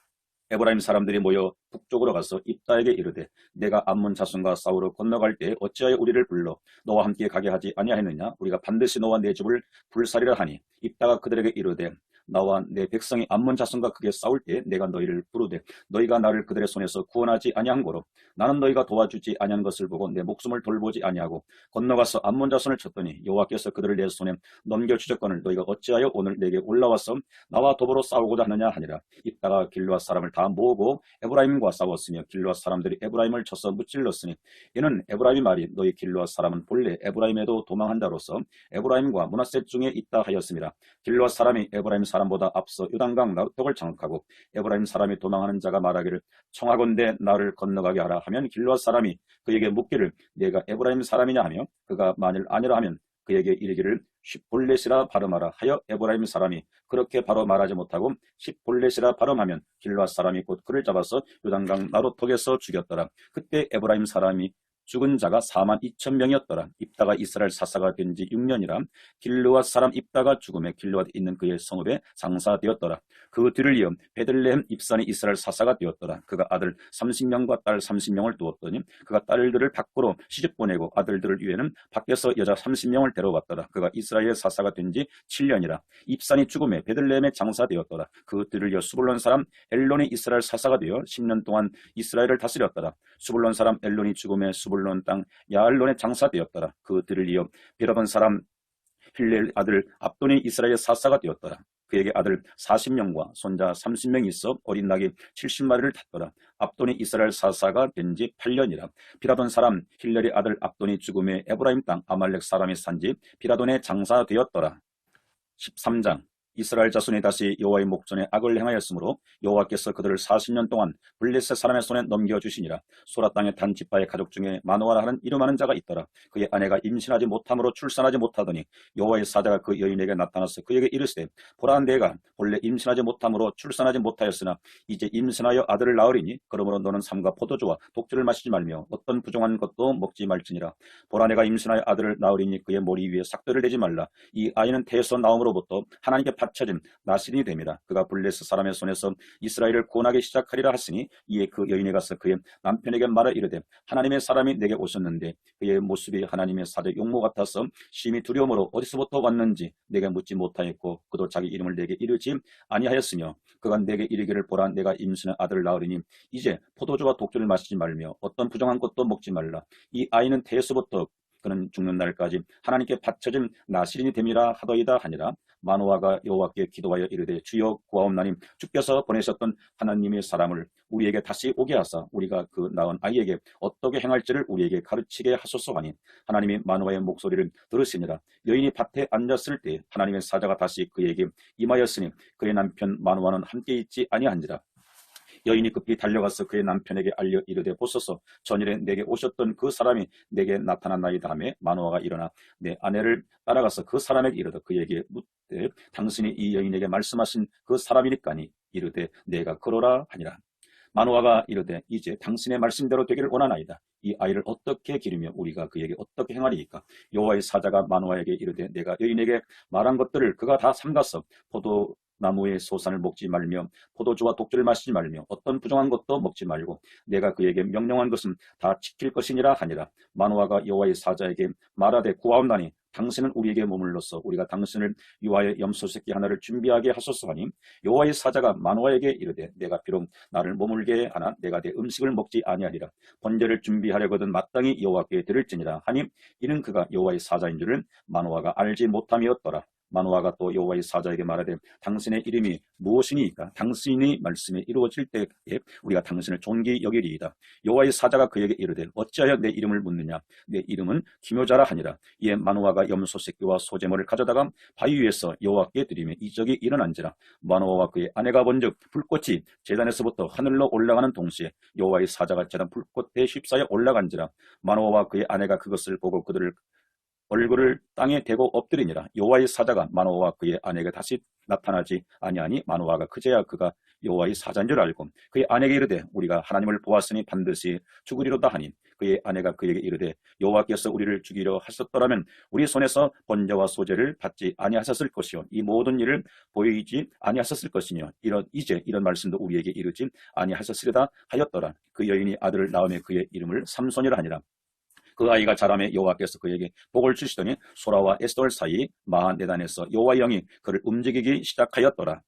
에브라임 사람들이 모여 북쪽으로 가서 입다에게 이르되 내가 암몬 자손과 싸우러 건너갈 때 어찌하여 우리를 불러 너와 함께 가게 하지 아니하였느냐? 우리가 반드시 너와 내 집을 불사리라 하니 입다가 그들에게 이르되 나와 내 백성이 암몬 자손과 크게 싸울 때 내가 너희를 부르되 너희가 나를 그들의 손에서 구원하지 아니한 거로 나는 너희가 도와주지 아니한 것을 보고 내 목숨을 돌보지 아니하고 건너가서 암몬 자손을 쳤더니 여호와께서 그들을 내 손에 넘겨주셨거늘 너희가 어찌하여 오늘 내게 올라와서 나와 더불어 싸우고자 하느냐 하니라. 입다가 길르앗 사람을 다 모으고 에브라임과 싸웠으며 길르앗 사람들이 에브라임을 쳐서 무찔렀으니 이는 에브라임이 말이 너희 길르앗 사람은 본래 에브라임에도 도망한 자로서 에브라임과 므낫세 중에 있다 하였습니다. 길르앗 사람이 에브라임 사람보다 앞서 요단강 나루턱을 장악하고 에브라임 사람이 도망하는 자가 말하기를 청하건대 나를 건너가게 하라 하면 길르앗 사람이 그에게 묻기를 내가 에브라임 사람이냐 하며 그가 만일 아니라 하면 그에게 이르기를 십볼렛이라 발음하라 하여 에브라임 사람이 그렇게 바로 말하지 못하고 십볼렛이라 발음하면 길르앗 사람이 곧 그를 잡아서 요단강 나루턱에서 죽였더라. 그때 에브라임 사람이 죽은 자가 42,000명이었더라. 입다가 이스라엘 사사가 된 지 6년이라 길르앗 사람 입다가 죽음에 길르앗에 있는 그의 성읍에 장사되었더라. 그 뒤를 이어 베들레헴 입산이 이스라엘 사사가 되었더라. 그가 아들 30명과 딸 30명을 두었더니 그가 딸들을 밖으로 시집 보내고 아들들을 위해는 밖에서 여자 30명을 데려왔더라. 그가 이스라엘 사사가 된 지 7년이라 입산이 죽음에 베들레헴에 장사되었더라. 그 뒤를 이어 수불론 사람 엘론이 이스라엘 사사가 되어 10년 동안 이스라엘을 다스렸더라. 수불론 사람 엘론이 죽음에 수불론 땅 야알론에 장사되었더라. 그 뒤를 이어 비라본 사람 힐렐 아들 압돈이 이스라엘 사사가 되었더라. 그에게 아들 40명과 손자 30명이 있어 어린 낙이 70마리를 탔더라. 압돈이 이스라엘 사사가 된 지 8년이라 비라돈 사람 힐렐의 아들 압돈이 죽음에 에브라임 땅 아말렉 사람이 산지 비라돈에 장사되었더라. 13장 이스라엘 자손이 다시 여호와의 목전에 악을 행하였으므로 여호와께서 그들을 40년 동안 블레셋 사람의 손에 넘겨주시니라. 소라 땅의 단 지파의 가족 중에 마노아라 하는 이름하는 자가 있더라. 그의 아내가 임신하지 못함으로 출산하지 못하더니 여호와의 사자가 그 여인에게 나타나서 그에게 이르시되 보라 내가 본래 임신하지 못함으로 출산하지 못하였으나 이제 임신하여 아들을 낳으리니 그러므로 너는 삼가 포도주와 독주를 마시지 말며 어떤 부정한 것도 먹지 말지니라. 보라 내가 임신하여 아들을 낳으리니 그의 머리 위에 삭도를 내지 말라. 이 아이는 태에서 나옴으로부터 하나님께 받쳐진 나실이 됩니다. 그가 블레셋 사람의 손에서 이스라엘을 구원하기 시작하리라 하시니 이에 그 여인이 가서 그의 남편에게 말하 이르되 하나님의 사람이 내게 오셨는데 그의 모습이 하나님의 사자 용모 같아서 심히 두려움으로 어디서부터 왔는지 내게 묻지 못하였고 그도 자기 이름을 내게 이르지 아니하였으며 그가 내게 이르기를 보라 내가 임신한 아들을 낳으리니 이제 포도주와 독주를 마시지 말며 어떤 부정한 것도 먹지 말라. 이 아이는 태에서부터 그는 죽는 날까지 하나님께 바쳐진 나시린이 됨이라 하더이다 하니라. 마노아가 여호와께 기도하여 이르되 주여 구하옵나니 주께서 보내셨던 하나님의 사람을 우리에게 다시 오게 하사 우리가 그 낳은 아이에게 어떻게 행할지를 우리에게 가르치게 하소서 하니 하나님이 마노아의 목소리를 들으시니라. 여인이 밭에 앉았을 때 하나님의 사자가 다시 그에게 임하였으니 그의 남편 마노아는 함께 있지 아니한지라. 여인이 급히 달려가서 그의 남편에게 알려 이르되 보소서 전일에 내게 오셨던 그 사람이 내게 나타났나이다 하며 마노아가 일어나 내 아내를 따라가서 그 사람에게 이르되 그에게 묻되 당신이 이 여인에게 말씀하신 그 사람이니까니 이르되 내가 그러라 하니라. 마노아가 이르되 이제 당신의 말씀대로 되기를 원하나이다. 이 아이를 어떻게 기르며 우리가 그에게 어떻게 행하리이까. 여호와의 사자가 마노아에게 이르되 내가 여인에게 말한 것들을 그가 다 삼갔어. 포도나무의 소산을 먹지 말며 포도주와 독주를 마시지 말며 어떤 부정한 것도 먹지 말고 내가 그에게 명령한 것은 다 지킬 것이니라 하니라. 마노아가 여호와의 사자에게 말하되 구하옵나니 당신은 우리에게 머물러서 우리가 당신을 위하여 염소 새끼 하나를 준비하게 하소서 하니 여호와의 사자가 마노아에게 이르되 내가 비록 나를 머물게 하나 내가 내 음식을 먹지 아니하리라. 번제를 준비하려거든 마땅히 여호와께 드릴지니라 하니 이는 그가 여호와의 사자인 줄을 마노아가 알지 못함이었더라. 마노아가 또 여호와의 사자에게 말하되 당신의 이름이 무엇이니이까. 당신이 말씀이 이루어질 때에 우리가 당신을 존귀 여기리이다. 여호와의 사자가 그에게 이르되 어찌하여 내 이름을 묻느냐. 내 이름은 기묘자라 하니라. 이에 마노아가 염소 새끼와 소제물을 가져다가 바위 위에서 여호와께 드리며 이적이 일어난지라. 마노아와 그의 아내가 본즉 불꽃이 제단에서부터 하늘로 올라가는 동시에 여호와의 사자가 제단 불꽃에 휩싸여 올라간지라. 마노아와 그의 아내가 그것을 보고 그들을 얼굴을 땅에 대고 엎드리니라. 여호와의 사자가 마노아와 그의 아내에게 다시 나타나지 아니하니 마노아가 그제야 그가 여호와의 사자인 줄 알고 그의 아내에게 이르되 우리가 하나님을 보았으니 반드시 죽으리로다 하니 그의 아내가 그에게 이르되 여호와께서 우리를 죽이려 하셨더라면 우리 손에서 번제와 소제를 받지 아니하셨을 것이요 이 모든 일을 보이지 아니하셨을 것이며 이제 이런 말씀도 우리에게 이르지 아니하셨으리다 하였더라. 그 여인이 아들을 낳음에 그의 이름을 삼손이라 하니라. 그 아이가 자라매 여호와께서 그에게 복을 주시더니 소라와 에스돌 사이 마하네단에서 여호와의 영이 그를 움직이기 시작하였더라.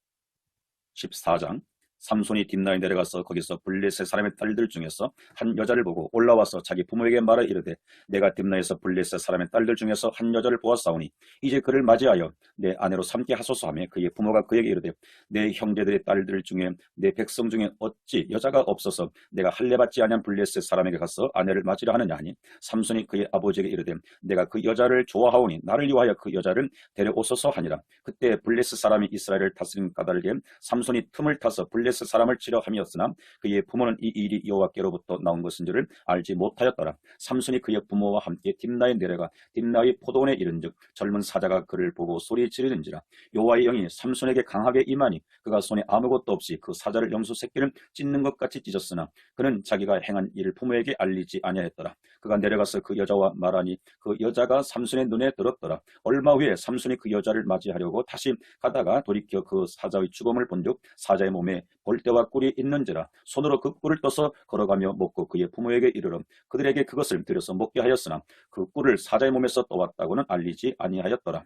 14장. 삼손이 딥나에 내려가서 거기서 블레셋 사람의 딸들 중에서 한 여자를 보고 올라와서 자기 부모에게 말하 이르되 내가 딥나에서 블레셋 사람의 딸들 중에서 한 여자를 보았사오니 이제 그를 맞이하여 내 아내로 삼게 하소서 하며 그의 부모가 그에게 이르되 내 형제들의 딸들 중에 내 백성 중에 어찌 여자가 없어서 내가 할례받지 아니한 블레셋 사람에게 가서 아내를 맞이라 하느냐 하니 삼손이 그의 아버지에게 이르되 내가 그 여자를 좋아하오니 나를 위하여 그 여자를 데려오소서 하니라. 그때 블레셋 사람이 이스라엘을 다스린 까닭에 삼손이 틈을 타서 블레셋 사람을 치려 함이었으나 그의 부모는 이 일이 여호와께로부터 나온 것인 줄을 알지 못하였더라. 삼손이 그의 부모와 함께 딥나에 내려가 딥나의 포도원에 이른즉 젊은 사자가 그를 보고 소리 지르는지라. 여호와의 영이 삼손에게 강하게 임하니 그가 손에 아무것도 없이 그 사자를 염소 새끼를 찢는 것 같이 찢었으나 그는 자기가 행한 일을 부모에게 알리지 아니하였더라. 그가 내려가서 그 여자와 말하니 그 여자가 삼손의 눈에 들었더라. 얼마 후에 삼손이 그 여자를 맞이하려고 다시 가다가 돌이켜 그 사자의 죽음을 본즉 사자의 몸에 볼대와 꿀이 있는지라. 손으로 그 꿀을 떠서 걸어가며 먹고 그의 부모에게 이르러 그들에게 그것을 들여서 먹게 하였으나 그 꿀을 사자의 몸에서 떠왔다고는 알리지 아니하였더라.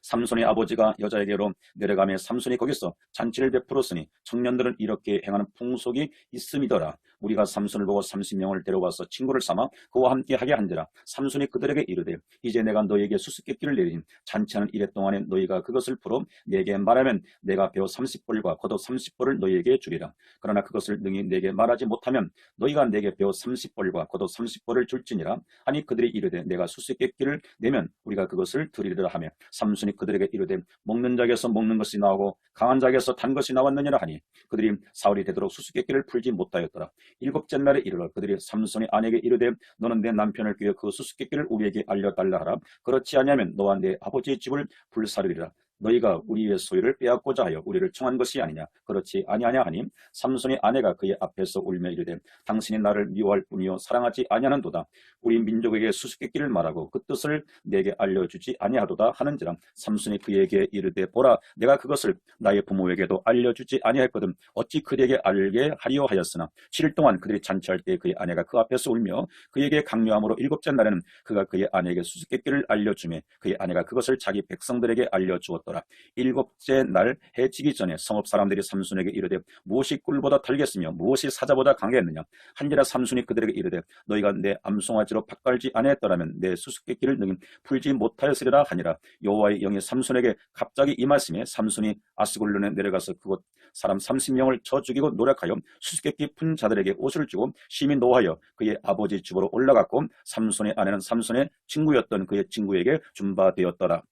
삼손의 아버지가 여자에게로 내려가며 삼손이 거기서 잔치를 베풀었으니 청년들은 이렇게 행하는 풍속이 있음이더라. 우리가 삼손을 보고 30명을 데려와서 친구를 삼아 그와 함께 하게 한지라. 삼손이 그들에게 이르되 이제 내가 너희에게 수수께끼를 내리니 잔치하는 이래 동안에 너희가 그것을 풀어 내게 말하면 내가 배우 30벌과 겉옷 30벌을 너희에게 주리라. 그러나 그것을 능히 내게 말하지 못하면 너희가 내게 배우 30벌과 겉옷 30벌을 줄지니라. 하니 그들이 이르되 내가 수수께끼를 내면 우리가 그것을 드리리라 하며 삼손이 그들에게 이르되 먹는 자에게서 먹는 것이 나오고 강한 자에게서 단 것이 나왔느니라 하니 그들이 사흘이 되도록 수수께끼를 풀지 못하였더라. 일곱째 날에 이르러 그들이 삼손의 아내에게 이르되 너는 내 남편을 귀해 그 수수께끼를 우리에게 알려달라 하라. 그렇지 아니하면 너와 내 아버지의 집을 불사르리라. 너희가 우리의 소유를 빼앗고자 하여 우리를 청한 것이 아니냐. 그렇지 아니하냐 하니 삼손의 아내가 그의 앞에서 울며 이르되 당신이 나를 미워할 뿐이요 사랑하지 아니하는도다. 우리 민족에게 수수께끼를 말하고 그 뜻을 내게 알려주지 아니하도다 하는지라. 삼손이 그에게 이르되 보라 내가 그것을 나의 부모에게도 알려주지 아니하였거든 어찌 그에게 알게 하리요 하였으나 7일 동안 그들이 잔치할 때 그의 아내가 그 앞에서 울며 그에게 강요함으로 일곱째 날에는 그가 그의 아내에게 수수께끼를 알려주매 그의 아내가 그것을 자기 백성들에게 알려주었더라. 되었더라. 일곱째 날 해 지기 전에 성읍 사람들이 삼손에게 이르되 무엇이 꿀보다 달겠으며 무엇이 사자보다 강겠느냐. 한지라 삼손이 그들에게 이르되 너희가 내 암송아지로 밭갈지 아니했더라면 내 수수께끼를 능히 풀지 못하였으리라 하니라. 여호와의 영이 삼손에게 갑자기 임하심에 삼손이 아스글론에 내려가서 그곳 사람 30명을 쳐 죽이고 노력하여 수수께끼 푼 자들에게 옷을 주고 심히 노하여 그의 아버지 집으로 올라갔고 삼손의 아내는 삼손의 친구였던 그의 친구에게 준바되었더라.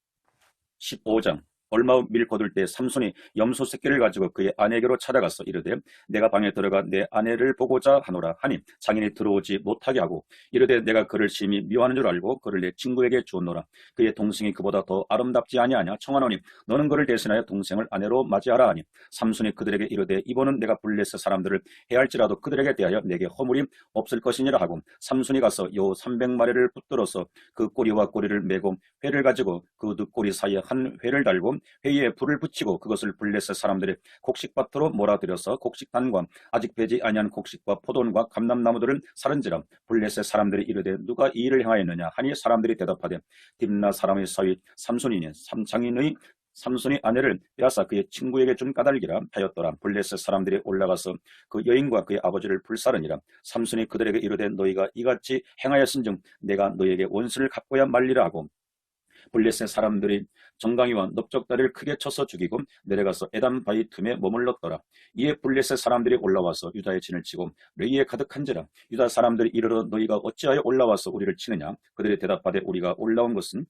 15장. 얼마 후 밀 거둘 때 삼손이 염소 새끼를 가지고 그의 아내에게로 찾아가서 이르되 내가 방에 들어가 내 아내를 보고자 하노라 하니 장인이 들어오지 못하게 하고 이르되 내가 그를 심히 미워하는 줄 알고 그를 내 친구에게 주었노라. 그의 동생이 그보다 더 아름답지 아니하냐. 청하노니 너는 그를 대신하여 동생을 아내로 맞이하라 하니 삼손이 그들에게 이르되 이번은 내가 블레셋 사람들을 해할지라도 그들에게 대하여 내게 허물이 없을 것이니라 하고 삼손이 가서 요 300마리를 붙들어서 그 꼬리와 꼬리를 메고 회를 가지고 그 두 꼬리 사이에 한 회를 달고 회에 불을 붙이고 그것을 블레셋 사람들의 곡식밭으로 몰아들여서 곡식단과 아직 배지 아니한 곡식과 포도원과 감람나무들을 사른지라. 블레셋 사람들이 이르되 누가 이 일을 행하였느냐 하니 사람들이 대답하되 딥나 사람의 사위 삼손이니 삼손이 아내를 빼앗아 그의 친구에게 준 까닭이라 하였더라. 블레셋 사람들이 올라가서 그 여인과 그의 아버지를 불사르니라. 삼손이 그들에게 이르되 너희가 이같이 행하였은즉 내가 너희에게 원수를 갚아야 말리라 하고 블레셋 사람들이 정강이와 넓적다리를 크게 쳐서 죽이고 내려가서 에단 바위 틈에 머물렀더라. 이에 블레셋 사람들이 올라와서 유다의 진을 치고 레이에 가득한지라. 유다 사람들이 이르러 너희가 어찌하여 올라와서 우리를 치느냐. 그들이 대답하되 우리가 올라온 것은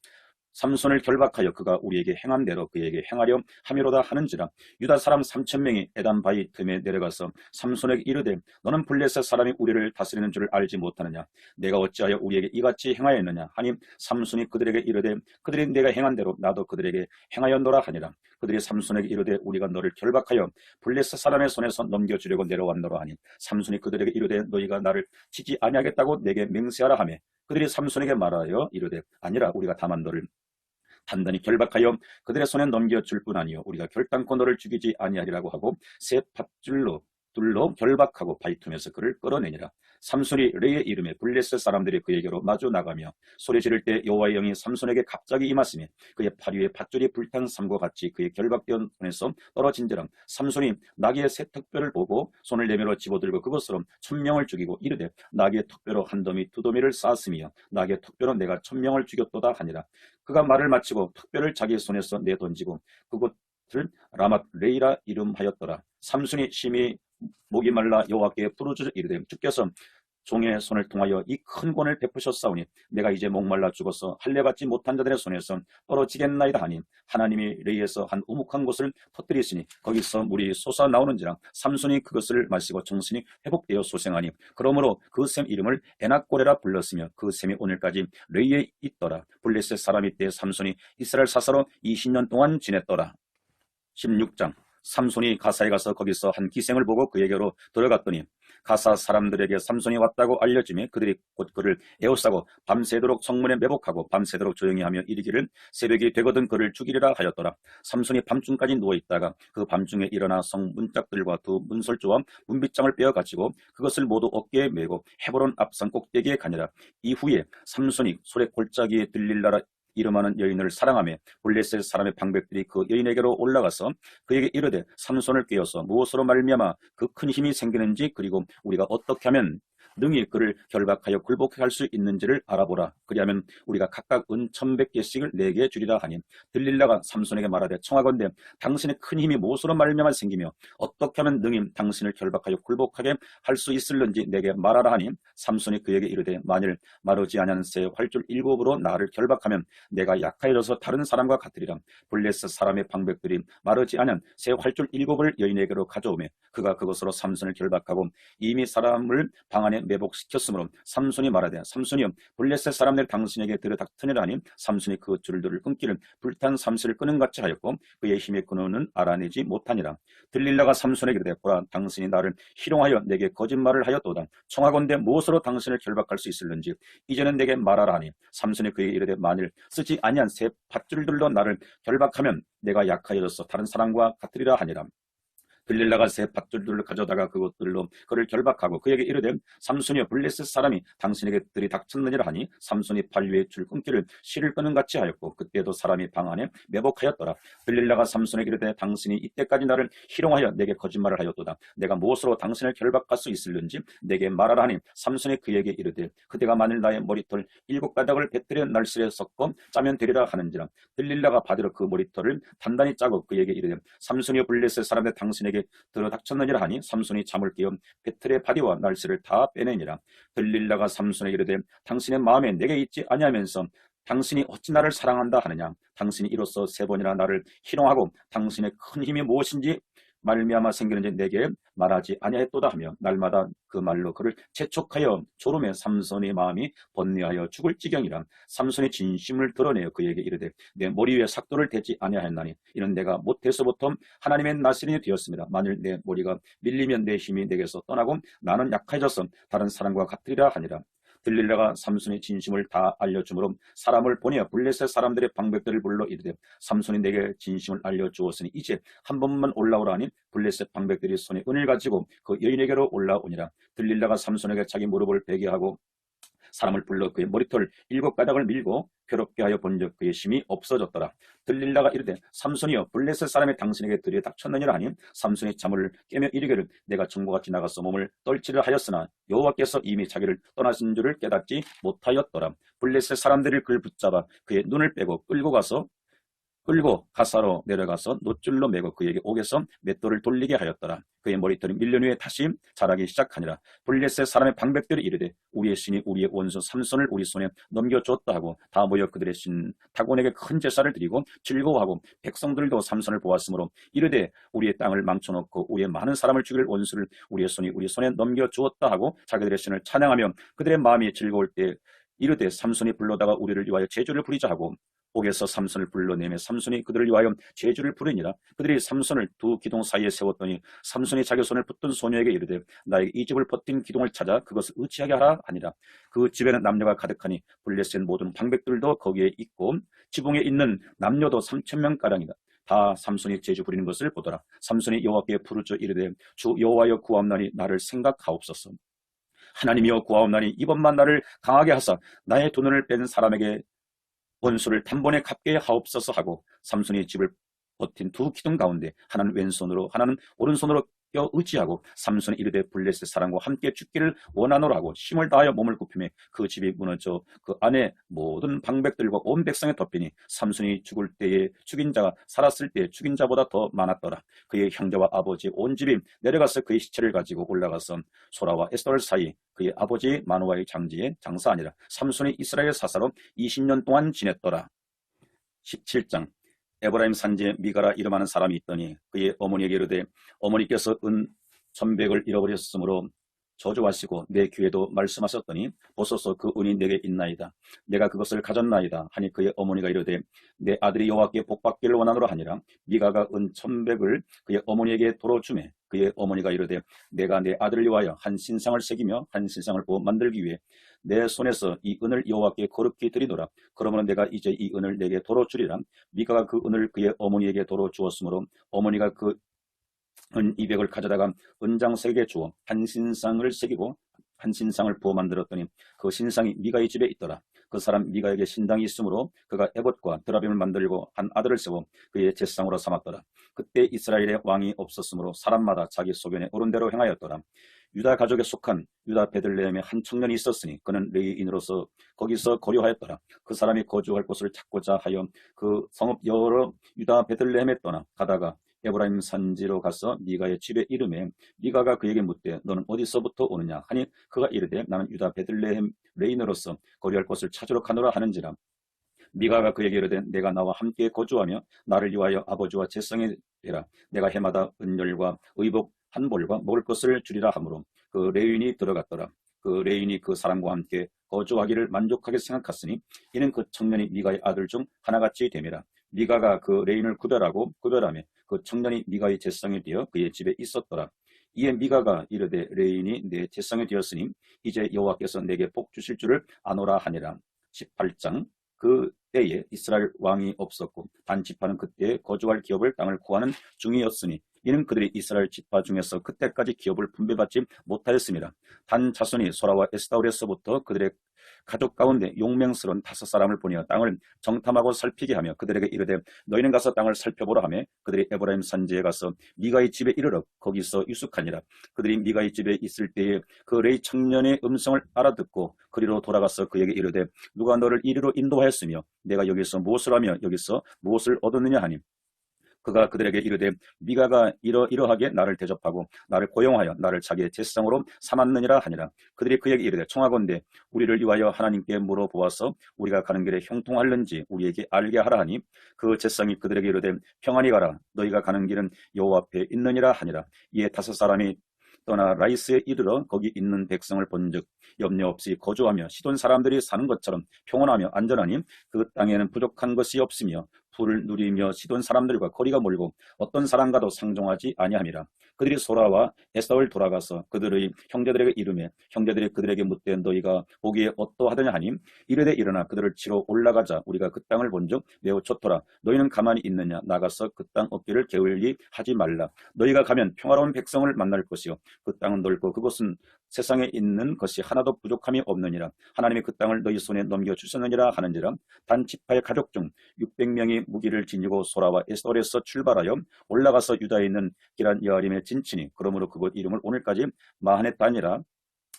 삼손을 결박하여 그가 우리에게 행한 대로 그에게 행하려 함이로다 하는지라. 유다 사람 3,000명이 에단 바위 틈에 내려가서 삼손에게 이르되 너는 블레셋 사람이 우리를 다스리는 줄을 알지 못하느냐. 내가 어찌하여 우리에게 이같이 행하였느냐 하니 삼손이 그들에게 이르되 그들이 내가 행한 대로 나도 그들에게 행하였노라 하니라. 그들이 삼손에게 이르되 우리가 너를 결박하여 블레셋 사람의 손에서 넘겨주려고 내려왔노라 하니 삼손이 그들에게 이르되 너희가 나를 치지 아니하겠다고 내게 맹세하라 하며 그들이 삼손에게 말하여 이르되 아니라 우리가 다만 너를 단단히 결박하여 그들의 손에 넘겨줄 뿐 아니요 우리가 결단코 너를 죽이지 아니하리라고 하고 새 밧줄로 둘로 결박하고 바위 틈에서 그를 끌어내니라. 삼손이 레의 이름에 블레셋 사람들이 그에게로 마주 나가며 소리 지를 때 여호와의 영이 삼손에게 갑자기 임하시며 그의 팔 위에 밧줄이 불탄 삼과 같이 그의 결박된 손에서 떨어진지라. 삼손이 나귀의 새 턱뼈를 보고 손을 내밀어 집어들고 그것으로 1,000명을 죽이고 이르되 나귀의 턱뼈로 한 더미 두 더미를 쌓았으며 나귀의 턱뼈로 내가 1,000명을 죽였도다 하니라. 그가 말을 마치고 턱뼈를 자기 손에서 내던지고 그곳을 라맛 레이라 이름하였더라. 삼손이 심히 목이 말라 여호와께 부르짖어 이르되 주께서 종의 손을 통하여 이 큰 권을 베푸셨사오니 내가 이제 목말라 죽어서 할례받지 못한 자들의 손에서 떨어지겠나이다 하니 하나님이 레이에서 한 우묵한 곳을 터뜨리시니 거기서 물이 솟아나오는지라. 삼손이 그것을 마시고 정신이 회복되어 소생하니 그러므로 그 샘 이름을 에낙고레라 불렀으며 그 샘이 오늘까지 레이에 있더라. 블레셋 사람이 때 삼손이 이스라엘 사사로 20년 동안 지냈더라. 16장. 삼손이 가사에 가서 거기서 한 기생을 보고 그에게로 들어갔더니 가사 사람들에게 삼손이 왔다고 알려지며 그들이 곧 그를 에워싸고 밤새도록 성문에 매복하고 밤새도록 조용히 하며 이르기를 새벽이 되거든 그를 죽이리라 하였더라. 삼손이 밤중까지 누워있다가 그 밤중에 일어나 성 문짝들과 두 문설주와 문빗장을 빼어가지고 그것을 모두 어깨에 메고 헤브론 앞산 꼭대기에 가니라. 이후에 삼손이 소래 골짜기에 들릴라라 이름하는 여인을 사랑하며 블레셋 사람의 방백들이 그 여인에게로 올라가서 그에게 이르되 삼손을 꾀어서 무엇으로 말미암아 그 큰 힘이 생기는지 그리고 우리가 어떻게 하면 능히 그를 결박하여 굴복해 할 수 있는지를 알아보라. 그리하면 우리가 각각 은 1,100개씩을 내게 주리라 하니 들릴라가 삼손에게 말하되 청하건대 당신의 큰 힘이 무엇으로 말미암아 생기며 어떻게 하면 능히 당신을 결박하여 굴복하게 할 수 있을는지 내게 말하라 하니 삼손이 그에게 이르되 만일 마르지 아니한 새 활줄 7으로 나를 결박하면 내가 약하여져서 다른 사람과 같으리라. 블레셋 사람의 방백들이 마르지 아니한 새 활줄 7을 여인에게로 가져오며 그가 그것으로 삼손을 결박하고 이미 사람을 방 안에 매복시켰으므로 삼손이 말하되 삼손이여 블레셋 사람들 당신에게 들여닥트니라 하니 삼손이 그 줄들을 끊기를 불탄 삼시를 끄는 같이 하였고 그의 힘의 근원은 알아내지 못하니라. 들릴라가 삼손에게 이르되 보라 당신이 나를 희롱하여 내게 거짓말을 하였도다. 청하건대 무엇으로 당신을 결박할 수 있을는지 이제는 내게 말하라 하니 삼손이 그에게 이르되 만일 쓰지 아니한 새 밧줄들로 나를 결박하면 내가 약하여져서 다른 사람과 같으리라 하니라. 들릴라가 새 밧줄들을 가져다가 그것들로 그를 결박하고 그에게 이르되 삼손이여 블레셋 사람이 당신에게 들이닥쳤느니라 하니 삼손이 팔 위에 줄끈기를 실을 끄는 같이 하였고 그때도 사람이 방 안에 매복하였더라. 들릴라가 삼손에게 이르되 당신이 이때까지 나를 희롱하여 내게 거짓말을 하였도다. 내가 무엇으로 당신을 결박할 수 있을는지 내게 말하라 하니 삼손이 그에게 이르되 그대가 만일 나의 머리털 7가닥을 배틀의 날실에 섞어 짜면 되리라 하는지라. 들릴라가 받으러 그 머리털을 단단히 짜고 그에게 이르되 삼손이여 블레셋 사람의 당신에게 들어닥쳤느니라 하니 삼손이 잠을 깨어 배틀의 바디와 날씨를 다 빼내니라. 들릴라가 삼손에게 이르되 당신의 마음에 내게 있지 아니하면서 당신이 어찌 나를 사랑한다 하느냐. 당신이 이로써 3번이나 나를 희롱하고 당신의 큰 힘이 무엇인지 말미암아 생기는지 내게 말하지 아니하였도다 하며 날마다 그 말로 그를 재촉하여 졸음에 삼손의 마음이 번뇌하여 죽을 지경이라. 삼손이 진심을 드러내어 그에게 이르되 내 머리 위에 삭도를 대지 아니하였나니 이는 내가 못해서부터 하나님의 나시린이 되었습니다. 만일 내 머리가 밀리면 내 힘이 내게서 떠나고 나는 약해져서 다른 사람과 같으리라 하니라. 들릴라가 삼손의 진심을 다 알려주므로 사람을 보내어 블레셋 사람들의 방백들을 불러 이르되 삼손이 내게 진심을 알려주었으니 이제 한 번만 올라오라 하니 블레셋 방백들이 손에 은을 가지고 그 여인에게로 올라오니라. 들릴라가 삼손에게 자기 무릎을 베게 하고 사람을 불러 그의 머리털 7가닥을 밀고 괴롭게 하여 본즉 그의 힘이 없어졌더라. 들릴라가 이르되 삼손이여 블레셋 사람이 당신에게 들이닥쳤느니라 하니 삼손이 잠을 깨며 이르기를 내가 정보같이 나가서 몸을 떨치려 하였으나 여호와께서 이미 자기를 떠나신 줄을 깨닫지 못하였더라. 블레셋 사람들이 그를 붙잡아 그의 눈을 빼고 끌고 가사로 내려가서 노줄로 매고 그에게 옥에서 맷돌을 돌리게 하였더라. 그의 머리털이 밀린 후에 다시 자라기 시작하니라. 블레셋 사람의 방백들이 이르되 우리의 신이 우리의 원수 삼손을 우리 손에 넘겨줬다 하고 다 모여 그들의 신 다곤에게 큰 제사를 드리고 즐거워하고 백성들도 삼손을 보았으므로 이르되 우리의 땅을 망쳐놓고 우리의 많은 사람을 죽일 원수를 우리 손에 넘겨주었다 하고 자기들의 신을 찬양하며 그들의 마음이 즐거울 때 이르되 삼손이 불러다가 우리를 위하여 제주를 부리자 하고 옥에서 삼손을 불러내며 삼손이 그들을 위하여 제주를 부르니라. 그들이 삼손을 두 기둥 사이에 세웠더니 삼손이 자기 손을 붙든 소녀에게 이르되 나에게 이 집을 버틴 기둥을 찾아 그것을 의지하게 하라 하니라. 그 집에는 남녀가 가득하니 블레셋 모든 방백들도 거기에 있고 지붕에 있는 남녀도 3,000명가량이다. 다 삼손이 제주 부리는 것을 보더라. 삼손이 여호와께 부르짖어 이르되 주 여호와여 구하옵나니 나를 생각하옵소서. 하나님이여 구하옵나니 이번만 나를 강하게 하사 나의 두 눈을 뺀 사람에게 원수를 단번에 갚게 하옵소서 하고 삼손이 집을 버틴 두 기둥 가운데 하나는 왼손으로 하나는 오른손으로 껴 의지하고 삼손이 이르되 블레셋 사람과 함께 죽기를 원하노라 하고 힘을 다하여 몸을 굽히며 그 집이 무너져 그 안에 모든 방백들과 온 백성에 덮이니 삼손이 죽을 때에 죽인 자가 살았을 때에 죽인 자보다 더 많았더라. 그의 형제와 아버지 온 집이 내려가서 그의 시체를 가지고 올라가서 소라와 에스돌 사이 그의 아버지 마누아의 장지에 장사하니라. 삼손이 이스라엘 사사로 20년 동안 지냈더라. 17장 에브라임 산지에 미가라 이름하는 사람이 있더니 그의 어머니에게 이르되 어머니께서 은 1,100을 잃어버렸으므로 저주하시고 내 귀에도 말씀하셨더니 보소서 그 은이 내게 있나이다. 내가 그것을 가졌나이다 하니 그의 어머니가 이르되 내 아들이 여호와께 복받기를 원하노라 하니라. 미가가 은 1,100을 그의 어머니에게 도로 주매 그의 어머니가 이르되 내가 내 아들을 위하여 한 신상을 새기며 한 신상을 보호 만들기 위해 내 손에서 이 은을 여호와께 거룩히 드리노라. 그러므로 내가 이제 이 은을 내게 도로 주리라. 미가가 그 은을 그의 어머니에게 도로 주었으므로 어머니가 그 은 200을 가져다가 은장색에게 주어 한 신상을 새기고 한 신상을 부어 만들었더니 그 신상이 미가의 집에 있더라. 그 사람 미가에게 신당이 있으므로 그가 에봇과 드라빔을 만들고 한 아들을 세워 그의 제사장으로 삼았더라. 그때 이스라엘에 왕이 없었으므로 사람마다 자기 소견에 옳은 대로 행하였더라. 유다 가족에 속한 유다 베들레헴에 한 청년이 있었으니 그는 레위인으로서 거기서 거류하였더라. 그 사람이 거주할 곳을 찾고자 하여 그 성읍 여러 유다 베들레헴에 떠나 가다가 에브라임 산지로 가서 미가의 집에 이르매 미가가 그에게 묻되 너는 어디서부터 오느냐 하니 그가 이르되 나는 유다 베들레헴 레인으로서 거류할 곳을 찾으러 가노라 하는지라. 미가가 그에게 이르되 내가 나와 함께 거주하며 나를 위하여 아버지와 제성에 되라. 내가 해마다 은열과 의복 한 벌과 먹을 것을 주리라 하므로 그 레인이 들어갔더라. 그 레인이 그 사람과 함께 거주하기를 만족하게 생각하였으니 이는 그 청년이 미가의 아들 중 하나같이 됨이라. 미가가 그 레인을 구별하며 그 청년이 미가의 제성이 되어 그의 집에 있었더라. 이에 미가가 이르되 레인이 내 제성이 되었으니 이제 여호와께서 내게 복 주실 줄을 아노라 하니라. 18장 그 때에 이스라엘 왕이 없었고 단 지파는 그때 거주할 기업을 땅을 구하는 중이었으니 이는 그들이 이스라엘 지파 중에서 그때까지 기업을 분배받지 못하였습니다. 단 자손이 소라와 에스다올에서부터 그들의 가족 가운데 용맹스러운 5사람을 보내어 땅을 정탐하고 살피게 하며 그들에게 이르되 너희는 가서 땅을 살펴보라 하며 그들이 에브라임 산지에 가서 미가의 집에 이르러 거기서 유숙하니라. 그들이 미가의 집에 있을 때에 그 레이 청년의 음성을 알아듣고 그리로 돌아가서 그에게 이르되 누가 너를 이리로 인도하였으며 내가 여기서 무엇을 하며 여기서 무엇을 얻었느냐 하니 그가 그들에게 이르되 미가가 이러하게 나를 대접하고 나를 고용하여 나를 자기의 제사장으로 삼았느니라 하니라. 그들이 그에게 이르되 청하건대 우리를 위하여 하나님께 물어보아서 우리가 가는 길에 형통할는지 우리에게 알게 하라 하니 그 제사장이 그들에게 이르되 평안히 가라 너희가 가는 길은 여호와 앞에 있느니라 하니라. 이에 5사람이 떠나 라이스에 이르러 거기 있는 백성을 본즉 염려 없이 거주하며 시돈 사람들이 사는 것처럼 평온하며 안전하니 그 땅에는 부족한 것이 없으며 불을 누리며 시돈 사람들과 거리가 멀고 어떤 사람과도 상종하지 아니함이라. 그들이 소라와 에사올 돌아가서 그들의 형제들에게 이르매 형제들이 그들에게 묻되 너희가 보기에 어떠하더냐 하니 이르되 일어나 그들을 치러 올라가자 우리가 그 땅을 본즉 매우 좋더라. 너희는 가만히 있느냐 나가서 그 땅 얻기를 게을리 하지 말라. 너희가 가면 평화로운 백성을 만날 것이요 그 땅은 넓고 그곳은 세상에 있는 것이 하나도 부족함이 없느니라. 하나님이 그 땅을 너희 손에 넘겨주셨느니라 하는지라. 단 지파의 가족 중 600명이 무기를 지니고 소라와 에스돌에서 출발하여 올라가서 유다에 있는 기란 여아림에 진치니 그러므로 그곳 이름을 오늘까지 마하넷 다니라.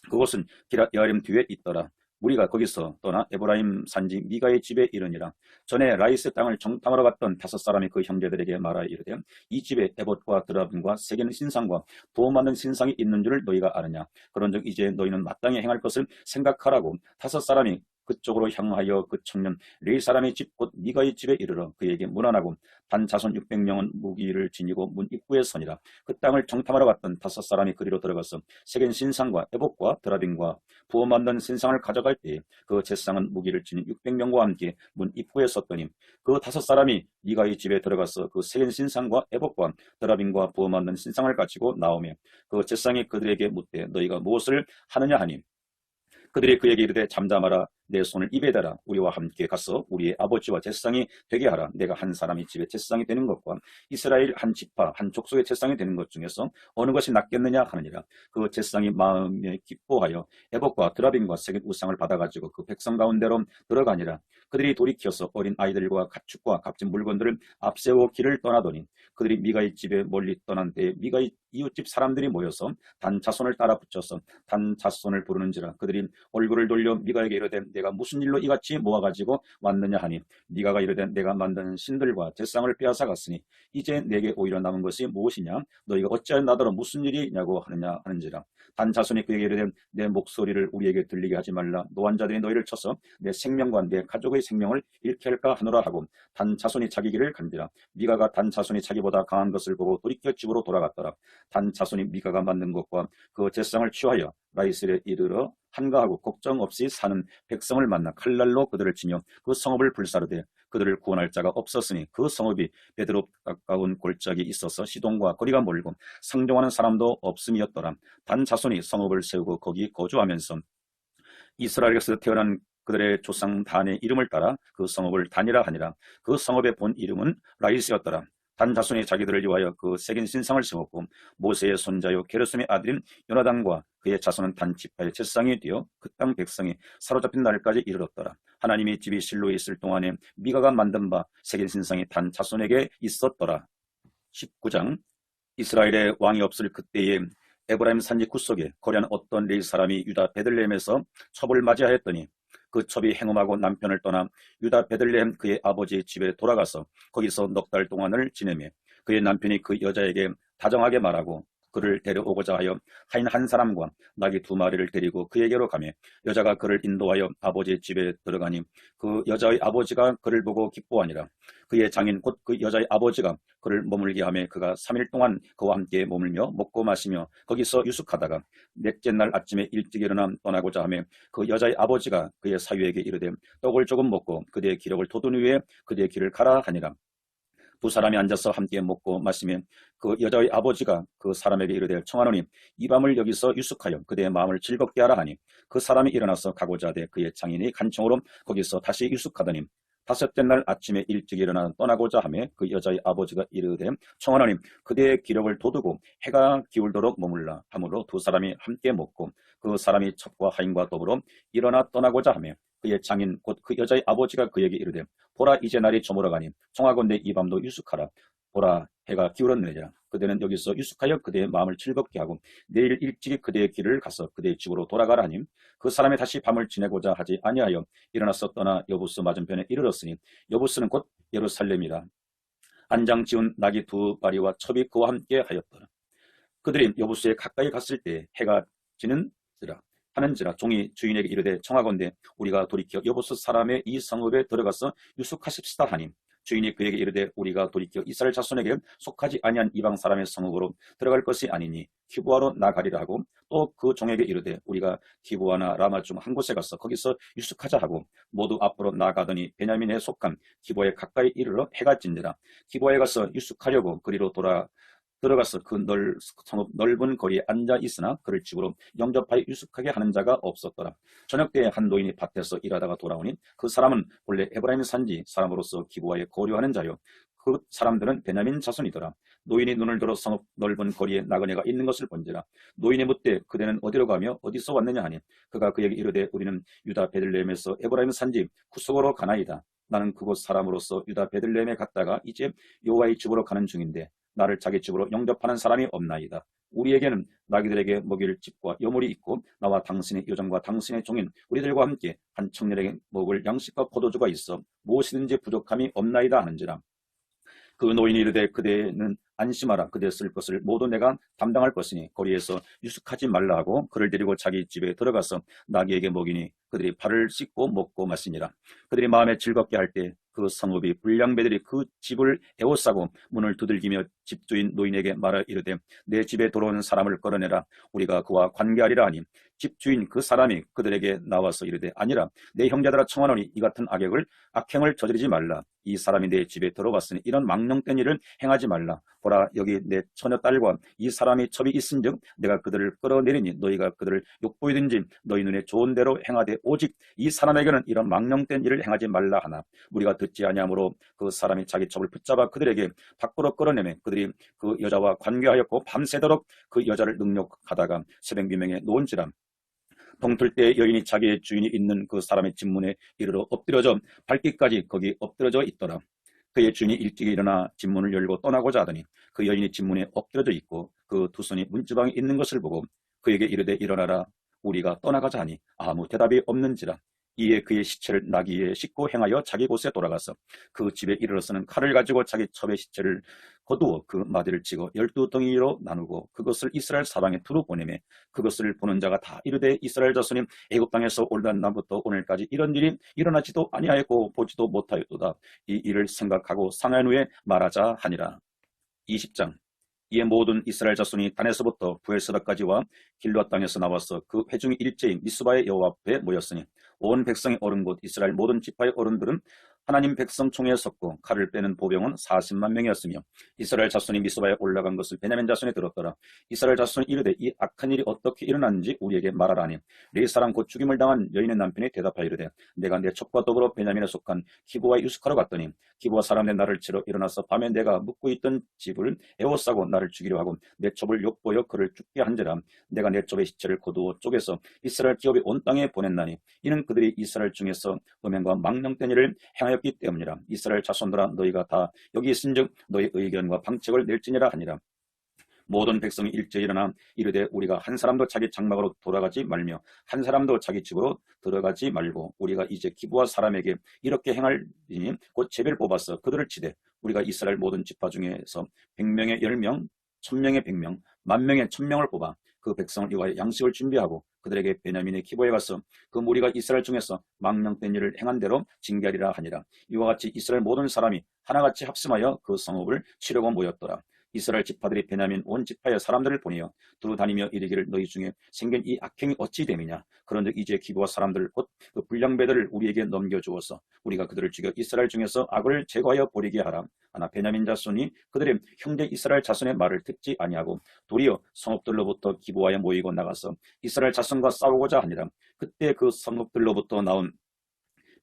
그곳은 기란 여아림 뒤에 있더라. 우리가 거기서 떠나 에브라임 산지 미가의 집에 이르니라. 전에 라이스 땅을 정탐하러 갔던 5사람이 그 형제들에게 말하여 이르되 이 집에 에봇과 드라빔과 새기는 신상과 도움받는 신상이 있는 줄을 너희가 아느냐. 그런즉 이제 너희는 마땅히 행할 것을 생각하라고 5사람이 그쪽으로 향하여 그 청년 레위 사람의 집 곧 미가의 집에 이르러 그에게 문안하고 단 자손 600명은 무기를 지니고 문 입구에 서니라. 그 땅을 정탐하러 갔던 5사람이 그리로 들어가서 새긴 신상과 에봇과 드라빔과 부어 만든 신상을 가져갈 때에 그 제사장은 무기를 지닌 600명과 함께 문 입구에 섰더니 그 5사람이 미가의 집에 들어가서 그 새긴 신상과 에봇과 드라빔과 부어 만든 신상을 가지고 나오며 그 제사장이 그들에게 묻되 너희가 무엇을 하느냐 하니 그들이 그에게 이르되 잠잠하라 내 손을 입에 대라 우리와 함께 가서 우리의 아버지와 제사장이 되게 하라. 내가 한 사람이 집에 제사장이 되는 것과 이스라엘 한 지파 한 족속의 제사장이 되는 것 중에서 어느 것이 낫겠느냐 하느니라. 그 제사장이 마음에 기뻐하여 에봇과 드라빔과 새긴 우상을 받아가지고 그 백성 가운데로 들어가니라. 그들이 돌이켜서 어린 아이들과 가축과 값진 물건들을 앞세워 길을 떠나더니 그들이 미가의 집에 멀리 떠난 때에 미가의 이웃집 사람들이 모여서 단 자손을 따라 붙여서 단 자손을 부르는지라. 그들이 얼굴을 돌려 미가에게 이르되 내가 무슨 일로 이같이 모아가지고 왔느냐 하니 미가가 이르되 내가 만든 신들과 제상을 빼앗아 갔으니 이제 내게 오히려 남은 것이 무엇이냐. 너희가 어찌하여 나더러 무슨 일이냐고 하느냐 하는지라. 단 자손이 그에게 이르되 내 목소리를 우리에게 들리게 하지 말라. 노환자들이 너희를 쳐서 내 생명과 내 가족의 생명을 잃게 할까 하노라 하고 단 자손이 자기 길을 간지라. 미가가 단 자손이 자기보다 강한 것을 보고 돌이켜 집으로 돌아갔더라. 단 자손이 미가가 만든 것과 그 제상을 취하여 라이스에 이르러 한가하고 걱정 없이 사는 백성을 만나 칼날로 그들을 치며 그 성읍을 불사르되 그들을 구원할 자가 없었으니 그 성읍이 베드로 가까운 골짜기에 있어서 시돈과 거리가 멀고 상종하는 사람도 없음이었더라. 단 자손이 성읍을 세우고 거기 거주하면서 이스라엘에서 태어난 그들의 조상 단의 이름을 따라 그 성읍을 단이라 하니라. 그 성읍의 본 이름은 라이스였더라. 단 자손이 자기들을 위하여 그 새긴 신상을 세웠고 모세의 손자요 게르솜의 아들인 요나단과 그의 자손은 단 지파의 제사장이 되어 그 땅 백성이 사로잡힌 날까지 이르렀더라. 하나님의 집이 실로에 있을 동안에 미가가 만든 바 새긴 신상이 단 자손에게 있었더라. 19장 이스라엘의 왕이 없을 그때에 에브라임 산지 구석에 거리한 어떤 레위 사람이 유다 베들레헴에서 첩을 맞이하였더니 그 첩이 행음하고 남편을 떠나 유다 베들레헴 그의 아버지의 집에 돌아가서 거기서 넉 달 동안을 지내며 그의 남편이 그 여자에게 다정하게 말하고 그를 데려오고자 하여 하인 한 사람과 나귀 2마리를 데리고 그에게로 가며 여자가 그를 인도하여 아버지의 집에 들어가니 그 여자의 아버지가 그를 보고 기뻐하니라. 그의 장인 곧 그 여자의 아버지가 그를 머물게 하며 그가 3일 동안 그와 함께 머물며 먹고 마시며 거기서 유숙하다가 넷째 날 아침에 일찍 일어나 떠나고자 하며 그 여자의 아버지가 그의 사위에게 이르되 떡을 조금 먹고 그대의 기력을 돋운 후에 그대의 길을 가라 하니라. 2사람이 앉아서 함께 먹고 마시며 그 여자의 아버지가 그 사람에게 이르되 청하노니 이 밤을 여기서 유숙하여 그대의 마음을 즐겁게 하라 하니 그 사람이 일어나서 가고자 하되 그의 장인이 간청으로 거기서 다시 유숙하더니 다섯째 날 아침에 일찍 일어나 떠나고자 하며 그 여자의 아버지가 이르되 청하나님 그대의 기력을 돋우고 해가 기울도록 머물라 하므로 두 사람이 함께 먹고 그 사람이 첩과 하인과 더불어 일어나 떠나고자 하며 그의 장인 곧 그 여자의 아버지가 그에게 이르되 보라 이제 날이 저물어가니 청하건대 이 밤도 유숙하라. 보라 해가 기울었느니라. 그대는 여기서 유숙하여 그대의 마음을 즐겁게 하고 내일 일찍이 그대의 길을 가서 그대의 집으로 돌아가라 하니 그 사람이 다시 밤을 지내고자 하지 아니하여 일어나서 떠나 여부스 맞은편에 이르렀으니 여부스는 곧 예루살렘이라. 한장 지운 낙이 두 마리와 첩이 그와 함께 하였더라. 그들이 여부스에 가까이 갔을 때 해가 지는지라 하는지라 종이 주인에게 이르되 청하건대 우리가 돌이켜 여부스 사람의 이 성읍에 들어가서 유숙하십시다 하니 주인이 그에게 이르되 우리가 돌이켜 이스라엘 자손에게 속하지 아니한 이방 사람의 성읍으로 들어갈 것이 아니니 기브아로 나가리라 하고 또 그 종에게 이르되 우리가 기브아나 라마 중 한 곳에 가서 거기서 유숙하자 하고 모두 앞으로 나가더니 베냐민에 속한 기브아에 가까이 이르러 해가 진니라. 기브아에 가서 유숙하려고 그리로 들어가서 그 성읍 넓은 거리에 앉아 있으나 그를 집으로 영접하여 유숙하게 하는 자가 없었더라. 저녁 때에 한 노인이 밭에서 일하다가 돌아오니 그 사람은 본래 에브라임 산지 사람으로서 기브아에 거류하는 자요 그 사람들은 베냐민 자손이더라. 노인이 눈을 들어 성읍 넓은 거리에 나그네가 있는 것을 본지라. 노인이 묻되 그대는 어디로 가며 어디서 왔느냐 하니 그가 그에게 이르되 우리는 유다 베들레헴에서 에브라임 산지 구속으로 가나이다. 나는 그곳 사람으로서 유다 베들레헴에 갔다가 이제 여호와의 집으로 가는 중인데 나를 자기 집으로 영접하는 사람이 없나이다. 우리에게는 나귀들에게 먹일 집과 여물이 있고 나와 당신의 요정과 당신의 종인 우리들과 함께 한 청년에게 먹을 양식과 포도주가 있어 무엇이든지 부족함이 없나이다 하는지라. 그 노인이 이르되 그대는 안심하라. 그대 쓸 것을 모두 내가 담당할 것이니 거리에서 유숙하지 말라 하고 그를 데리고 자기 집에 들어가서 나귀에게 먹이니 그들이 발을 씻고 먹고 마시니라. 그들이 마음에 즐겁게 할 때 그 성읍이 불량배들이 그 집을 에워싸고 문을 두들기며 집주인 노인에게 말하 이르되 내 집에 들어오는 사람을 끌어내라. 우리가 그와 관계하리라 하니 집주인 그 사람이 그들에게 나와서 이르되 아니라 내 형제들아 청하노니 이 같은 악행을 저지르지 말라. 이 사람이 내 집에 들어왔으니 이런 망령된 일을 행하지 말라. 보라 여기 내 처녀딸과 이 사람이 첩이 있은즉 내가 그들을 끌어내리니 너희가 그들을 욕보이든지 너희 눈에 좋은 대로 행하되 오직 이 사람에게는 이런 망령된 일을 행하지 말라 하나 우리가 듣지 아니하므로 그 사람이 자기 첩을 붙잡아 그들에게 밖으로 끌어내매 그들이 그 여자와 관계하였고 밤새도록 그 여자를 능욕하다가 새벽비명에 놓은지라. 동틀 때 여인이 자기의 주인이 있는 그 사람의 집문에 이르러 엎드려져 발길까지 거기 엎드려져 있더라. 그의 주인이 일찍 일어나 집문을 열고 떠나고자 하더니 그 여인이 집문에 엎드려져 있고 그 두 손이 문지방에 있는 것을 보고 그에게 이르되 일어나라 우리가 떠나가자 하니 아무 대답이 없는지라. 이에 그의 시체를 나귀에 싣고 행하여 자기 곳에 돌아가서 그 집에 이르러서는 칼을 가지고 자기 첩의 시체를 거두어 그 마디를 치고 12덩이로 나누고 그것을 이스라엘 사방에 두루 보내매 그것을 보는 자가 다 이르되 이스라엘 자손이 애굽 땅에서 올라온 날부터 오늘까지 이런 일이 일어나지도 아니하였고 보지도 못하였도다. 이 일을 생각하고 상한 후에 말하자 하니라. 20장. 이에 모든 이스라엘 자손이 단에서부터 부엘세바까지와 길르앗 땅에서 나와서 그 회중이 일제히 미스바의 여호와 앞에 모였으니 온 백성의 어른 곧 이스라엘 모든 지파의 어른들은 하나님 백성 총회에 섰고 칼을 빼는 보병은 40만 명이었으며 이스라엘 자손이 미스바에 올라간 것을 베냐민 자손이 들었더라. 이스라엘 자손이 이르되 이 악한 일이 어떻게 일어났는지 우리에게 말하라니 네 사람 곧 죽임을 당한 여인의 남편이 대답하여 이르되 내가 내 첩과 더불어 베냐민에 속한 기브아에 유숙하러 갔더니 기브아 사람의 나를 치러 일어나서 밤에 내가 묵고 있던 집을 에워싸고 나를 죽이려 하고 내 첩을 욕보여 그를 죽게 한지라. 내가 내 첩의 시체를 거두어 쪼개서 이스라엘 기업이 온 땅에 보냈나니 이는 그들이 이스라엘 중에서 음행과 망령된 일을 행하였기 때문이라. 이스라엘 자손들아 너희가 다 여기 있은즉 너희 의견과 방책을 낼지니라 하니라. 모든 백성이 일제히 일어나 이르되 우리가 한 사람도 자기 장막으로 돌아가지 말며 한 사람도 자기 집으로 들어가지 말고 우리가 이제 기브아 사람에게 이렇게 행할지니 곧 제비를 뽑아서 그들을 치되 우리가 이스라엘 모든 지파 중에서 100명에 10명 1000명에 100명 10,000명에 1000명을 뽑아 그 백성을 위하여 양식을 준비하고 그들에게 베냐민의 기브아에 가서 그 무리가 이스라엘 중에서 망령된 일을 행한 대로 징계하리라 하니라. 이와 같이 이스라엘 모든 사람이 하나같이 합심하여 그 성읍을 치려고 모였더라. 이스라엘 지파들이 베냐민 온 지파의 사람들을 보내어 두루 다니며 이르기를 너희 중에 생긴 이 악행이 어찌 됨이냐. 그런즉 이제 기브아 사람들 곧 그 불량배들을 우리에게 넘겨주어서 우리가 그들을 죽여 이스라엘 중에서 악을 제거하여 버리게 하라. 하나 베냐민 자손이 그들의 형제 이스라엘 자손의 말을 듣지 아니하고 도리어 성읍들로부터 기브아에 모이고 나가서 이스라엘 자손과 싸우고자 하니라. 그때 그 성읍들로부터 나온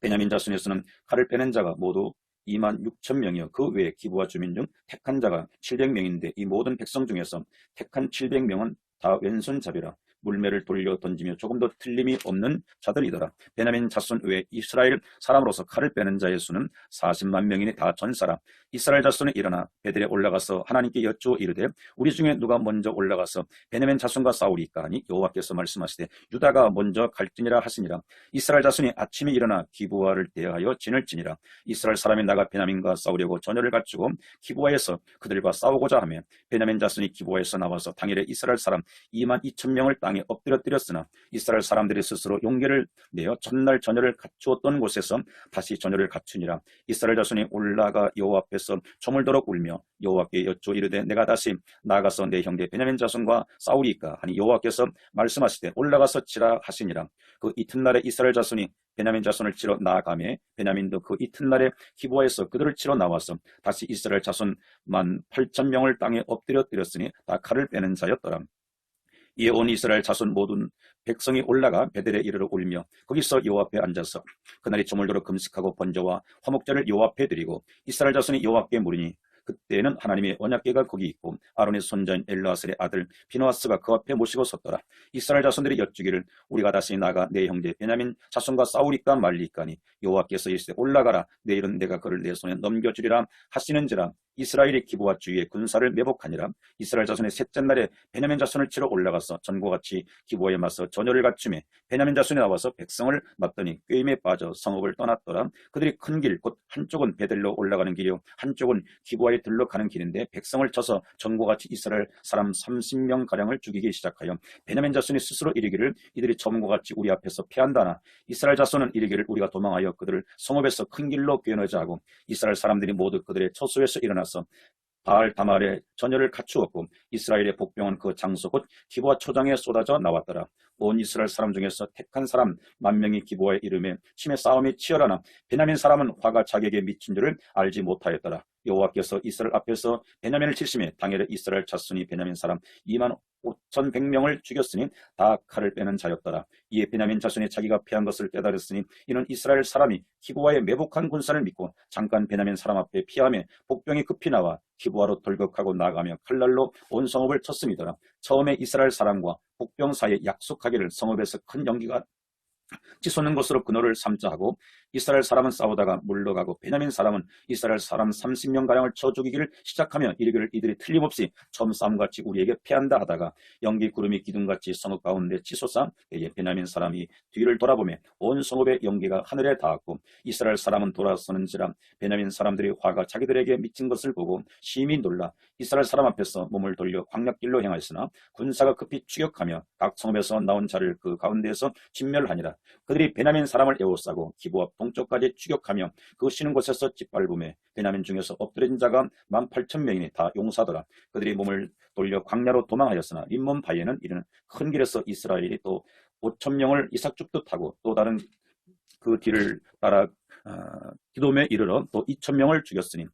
베냐민 자손에서는 칼을 빼는 자가 모두 26,000명이요. 그 외에 기부와 주민 중 택한 자가 700명인데 이 모든 백성 중에서 택한 700명은 다 왼손잡이라 물매를 돌려 던지며 조금도 틀림이 없는 자들이더라. 베냐민 자손 외에 이스라엘 사람으로서 칼을 빼는 자의 수는 40만 명이니 다 전사라. 이스라엘 자손이 일어나 베델에 올라가서 하나님께 여쭈어 이르되 우리 중에 누가 먼저 올라가서 베냐민 자손과 싸우리까 하니 여호와께서 말씀하시되 유다가 먼저 갈지니라 하시니라. 이스라엘 자손이 아침에 일어나 기브아를 대하여 진을 치니라. 이스라엘 사람이 나가 베냐민과 싸우려고 전열을 갖추고 기브아에서 그들과 싸우고자 하며 베냐민 자손이 기브아에서 나와서 당일에 이스라엘 사람 22,000명을 땅에 엎드려뜨렸으나 이스라엘 사람들이 스스로 용기를 내어 첫날 전열을 갖추었던 곳에서 다시 전열을 갖추니라. 이스라엘 자손이 올라가 여호와 앞에서 저물도록 울며 여호와께 여쭈어 이르되 내가 다시 나아가서 내 형제 베냐민 자손과 싸우리이까 하니 여호와께서 말씀하시되 올라가서 치라 하시니라. 그 이튿날에 이스라엘 자손이 베냐민 자손을 치러 나아가매 베냐민도 그 이튿날에 기브아에서 그들을 치러 나와서 다시 이스라엘 자손 18,000명을 땅에 엎드려뜨렸으니 다 칼을 빼는 자였더라. 이에 온 이스라엘 자손 모든 백성이 올라가 베델에 이르러 울며 거기서 여호와 앞에 앉아서 그날이 저물도록 금식하고 번제와 화목제를 여호와 앞에 드리고 이스라엘 자손이 여호와께 물으니 그때는 하나님의 언약궤가 거기 있고 아론의 손자인 엘르아셀의 아들 비느하스가 그 앞에 모시고 섰더라. 이스라엘 자손들이 여쭈기를 우리가 다시 나가 내 형제 베냐민 자손과 싸우리까 말리까니 여호와께서 이르시되 올라가라 내일은 내가 그를 내 손에 넘겨주리라 하시는지라. 이스라엘이 기브와 주위의 군사를 매복하니라. 이스라엘 자손의 셋째 날에 베냐민 자손을 치러 올라가서 전과 같이 기브와에 맞서 전열을 갖추매 베냐민 자손이 나와서 백성을 맞더니 꾀임에 빠져 성읍을 떠났더라. 그들이 큰 길 곧 한쪽은 베델로 올라가는 길이요 한쪽은 기브와에 들러 가는 길인데 백성을 쳐서 전과 같이 이스라엘 사람 30명 가량을 죽이기 시작하여 베냐민 자손이 스스로 이르기를 이들이 저문과 같이 우리 앞에서 패한다나 이스라엘 자손은 이르기를 우리가 도망하여 그들을 성읍에서 큰 길로 꿰어내자 하고 이스라엘 사람들이 모두 그들의 처소에서 일어나서 바알 다말에 전열을 갖추었고 이스라엘의 복병은 그 장소 곧 기브아 초장에 쏟아져 나왔더라. 온 이스라엘 사람 중에서 택한 사람 10,000명이 기브아에 이르매 침에 싸움이 치열하나 베냐민 사람은 화가 자기에게 미친 줄을 알지 못하였더라. 여호와께서 이스라엘 앞에서 베냐민을 치심에 당일에 이스라엘 자손이 베냐민 사람 25,100명을 죽였으니 다 칼을 빼는 자였더라. 이에 베냐민 자손이 자기가 패한 것을 깨달았으니 이는 이스라엘 사람이 기브아에 매복한 군사를 믿고 잠깐 베냐민 사람 앞에 피하며 복병이 급히 나와 기브아로 돌격하고 나가며 칼날로 온 성읍을 쳤음이더라. 처음에 이스라엘 사람과 복병 사이에 약속하기를 성읍에서 큰 연기가 치솟는 것으로 그노를 삼자 하고 이스라엘 사람은 싸우다가 물러가고 베냐민 사람은 이스라엘 사람 30명가량을 쳐 죽이기를 시작하며 이르기를 이들이 틀림없이 처음 싸움같이 우리에게 패한다 하다가 연기 구름이 기둥같이 성읍 가운데 치솟아 이에 베냐민 사람이 뒤를 돌아보며 온 성읍의 연기가 하늘에 닿았고 이스라엘 사람은 돌아서는지라 베냐민 사람들이 화가 자기들에게 미친 것을 보고 심히 놀라 이스라엘 사람 앞에서 몸을 돌려 광약길로 향하였으나 군사가 급히 추격하며 각 성읍에서 나온 자를 그 가운데에서 진멸하니라. 그들이 베냐민 사람을 에워싸고 기브아 동쪽까지 추격하며 그 쉬는 곳에서 짓밟음에 베냐민 중에서 엎드린 자가 18,000명이니 다 용사더라. 그들이 몸을 돌려 광야로 도망하였으나 림몬 바위에는 이르는 큰 길에서 이스라엘이 또 5,000명을 이삭 줍듯 하고 또 다른 그 뒤를 따라 기돔에 이르러 또 2,000명을 죽였으니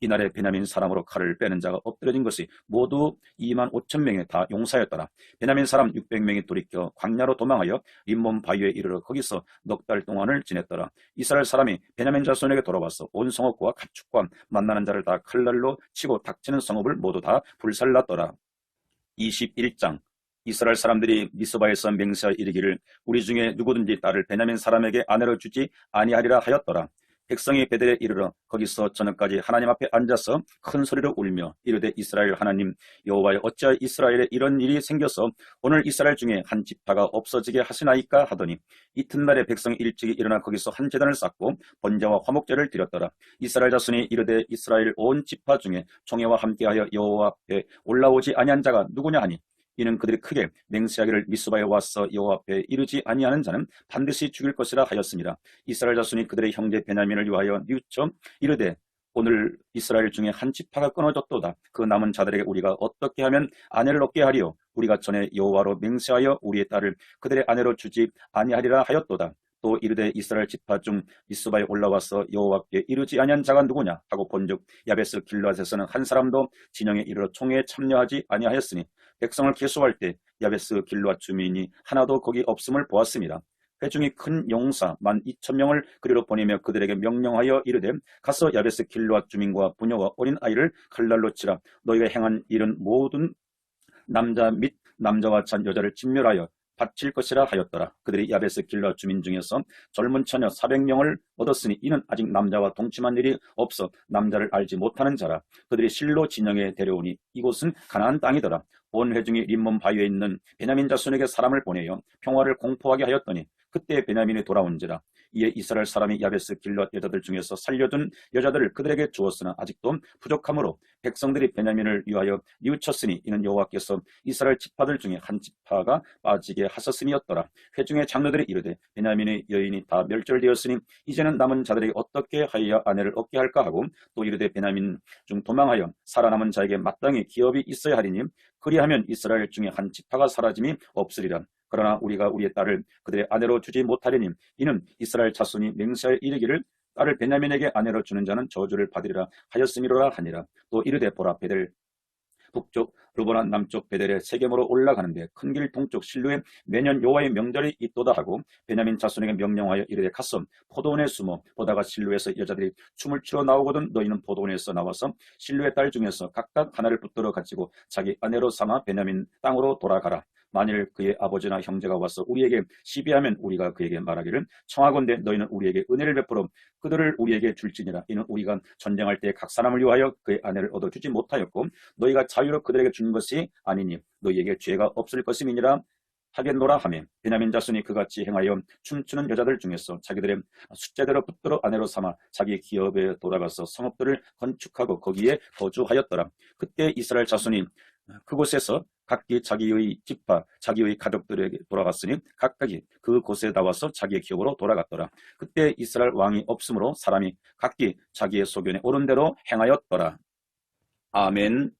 이날에 베냐민 사람으로 칼을 빼는 자가 엎드려진 것이 모두 25,000명이 다 용사였더라. 베냐민 사람 600명이 돌이켜 광야로 도망하여 림몬 바위에 이르러 거기서 넉 달 동안을 지냈더라. 이스라엘 사람이 베냐민 자손에게 돌아와서 온 성읍과 가축과 만나는 자를 다 칼날로 치고 닥치는 성읍을 모두 다 불살랐더라. 21장 이스라엘 사람들이 미스바에서 맹세하여 이르기를 우리 중에 누구든지 딸을 베냐민 사람에게 아내로 주지 아니하리라 하였더라. 백성이 베델에 이르러 거기서 저녁까지 하나님 앞에 앉아서 큰 소리로 울며 이르되 이스라엘 하나님 여호와여 어찌하여 이스라엘에 이런 일이 생겨서 오늘 이스라엘 중에 한 지파가 없어지게 하시나이까 하더니 이튿날에 백성이 일찍이 일어나 거기서 한 제단을 쌓고 번제와 화목제를 드렸더라. 이스라엘 자손이 이르되 이스라엘 온 지파 중에 총회와 함께하여 여호와 앞에 올라오지 아니한 자가 누구냐 하니 이는 그들이 크게 맹세하기를 미스바에 와서 여호와 앞에 이르지 아니하는 자는 반드시 죽일 것이라 하였습니다. 이스라엘 자손이 그들의 형제 베냐민을 위하여 뉘우쳐 이르되 오늘 이스라엘 중에 한 지파가 끊어졌도다. 그 남은 자들에게 우리가 어떻게 하면 아내를 얻게 하리요? 우리가 전에 여호와로 맹세하여 우리의 딸을 그들의 아내로 주지 아니하리라 하였도다. 또 이르되 이스라엘 지파 중 미스바에 올라와서 여호와께 이르지 아니한 자가 누구냐 하고 본즉 야베스 길르앗에서는 한 사람도 진영에 이르러 총회에 참여하지 아니하였으니 백성을 계수할 때 야베스 길르앗 주민이 하나도 거기 없음을 보았습니다. 회중이 큰 용사 12,000명을 그리로 보내며 그들에게 명령하여 이르되 가서 야베스 길르앗 주민과 부녀와 어린 아이를 칼날로 치라. 너희가 행한 일은 모든 남자 및 남자와 찬 여자를 진멸하여 바칠 것이라 하였더라. 그들이 야베스 길르앗 주민 중에서 젊은 처녀 400명을 얻었으니 이는 아직 남자와 동침한 일이 없어 남자를 알지 못하는 자라. 그들이 실로 진영에 데려오니 이곳은 가나안 땅이더라. 온 회중이 림몬 바위에 있는 베냐민 자손에게 사람을 보내어 평화를 공포하게 하였더니 그때 베냐민이 돌아온지라. 이에 이스라엘 사람이 야베스 길르앗 여자들 중에서 살려둔 여자들을 그들에게 주었으나 아직도 부족함으로 백성들이 베냐민을 위하여 뉘우쳤으니 이는 여호와께서 이스라엘 지파들 중에 한 지파가 빠지게 하셨음이었더라. 회중의 장로들이 이르되 베냐민의 여인이 다 멸절되었으니 이제는 남은 자들에게 어떻게 하여야 아내를 얻게 할까 하고 또 이르되 베냐민 중 도망하여 살아남은 자에게 마땅히 기업이 있어야 하리니 그리하면 이스라엘 중에 한 지파가 사라짐이 없으리라. 그러나 우리가 우리의 딸을 그들의 아내로 주지 못하리니 이는 이스라엘 자손이 맹세하여 이르기를 딸을 베냐민에게 아내로 주는 자는 저주를 받으리라 하였음이로라 하니라. 또 이르되 보라 베델 북쪽 르보나 남쪽 베델의 세겜으로 올라가는데 큰 길 동쪽 실루에 매년 여호와의 명절이 있도다 하고 베냐민 자손에게 명령하여 이르되 가서 포도원에 숨어 보다가 실루에서 여자들이 춤을 추러 나오거든 너희는 포도원에서 나와서 실루의 딸 중에서 각각 하나를 붙들어 가지고 자기 아내로 삼아 베냐민 땅으로 돌아가라. 만일 그의 아버지나 형제가 와서 우리에게 시비하면 우리가 그에게 말하기를 청하건대 너희는 우리에게 은혜를 베풀어 그들을 우리에게 줄지니라. 이는 우리가 전쟁할 때 각 사람을 위하여 그의 아내를 얻어주지 못하였고 너희가 자유로 그들에게 준 것이 아니니 너희에게 죄가 없을 것임이니라 하겠노라 하며 베냐민 자손이 그같이 행하여 춤추는 여자들 중에서 자기들의 숫자대로 붙들어 아내로 삼아 자기 기업에 돌아가서 성읍들을 건축하고 거기에 거주하였더라. 그때 이스라엘 자손이 그곳에서 각기 자기의 지파, 자기의 가족들에게 돌아갔으니 각각이 그곳에 나와서 자기의 기업으로 돌아갔더라. 그때 이스라엘 왕이 없으므로 사람이 각기 자기의 소견에 옳은 대로 행하였더라. 아멘.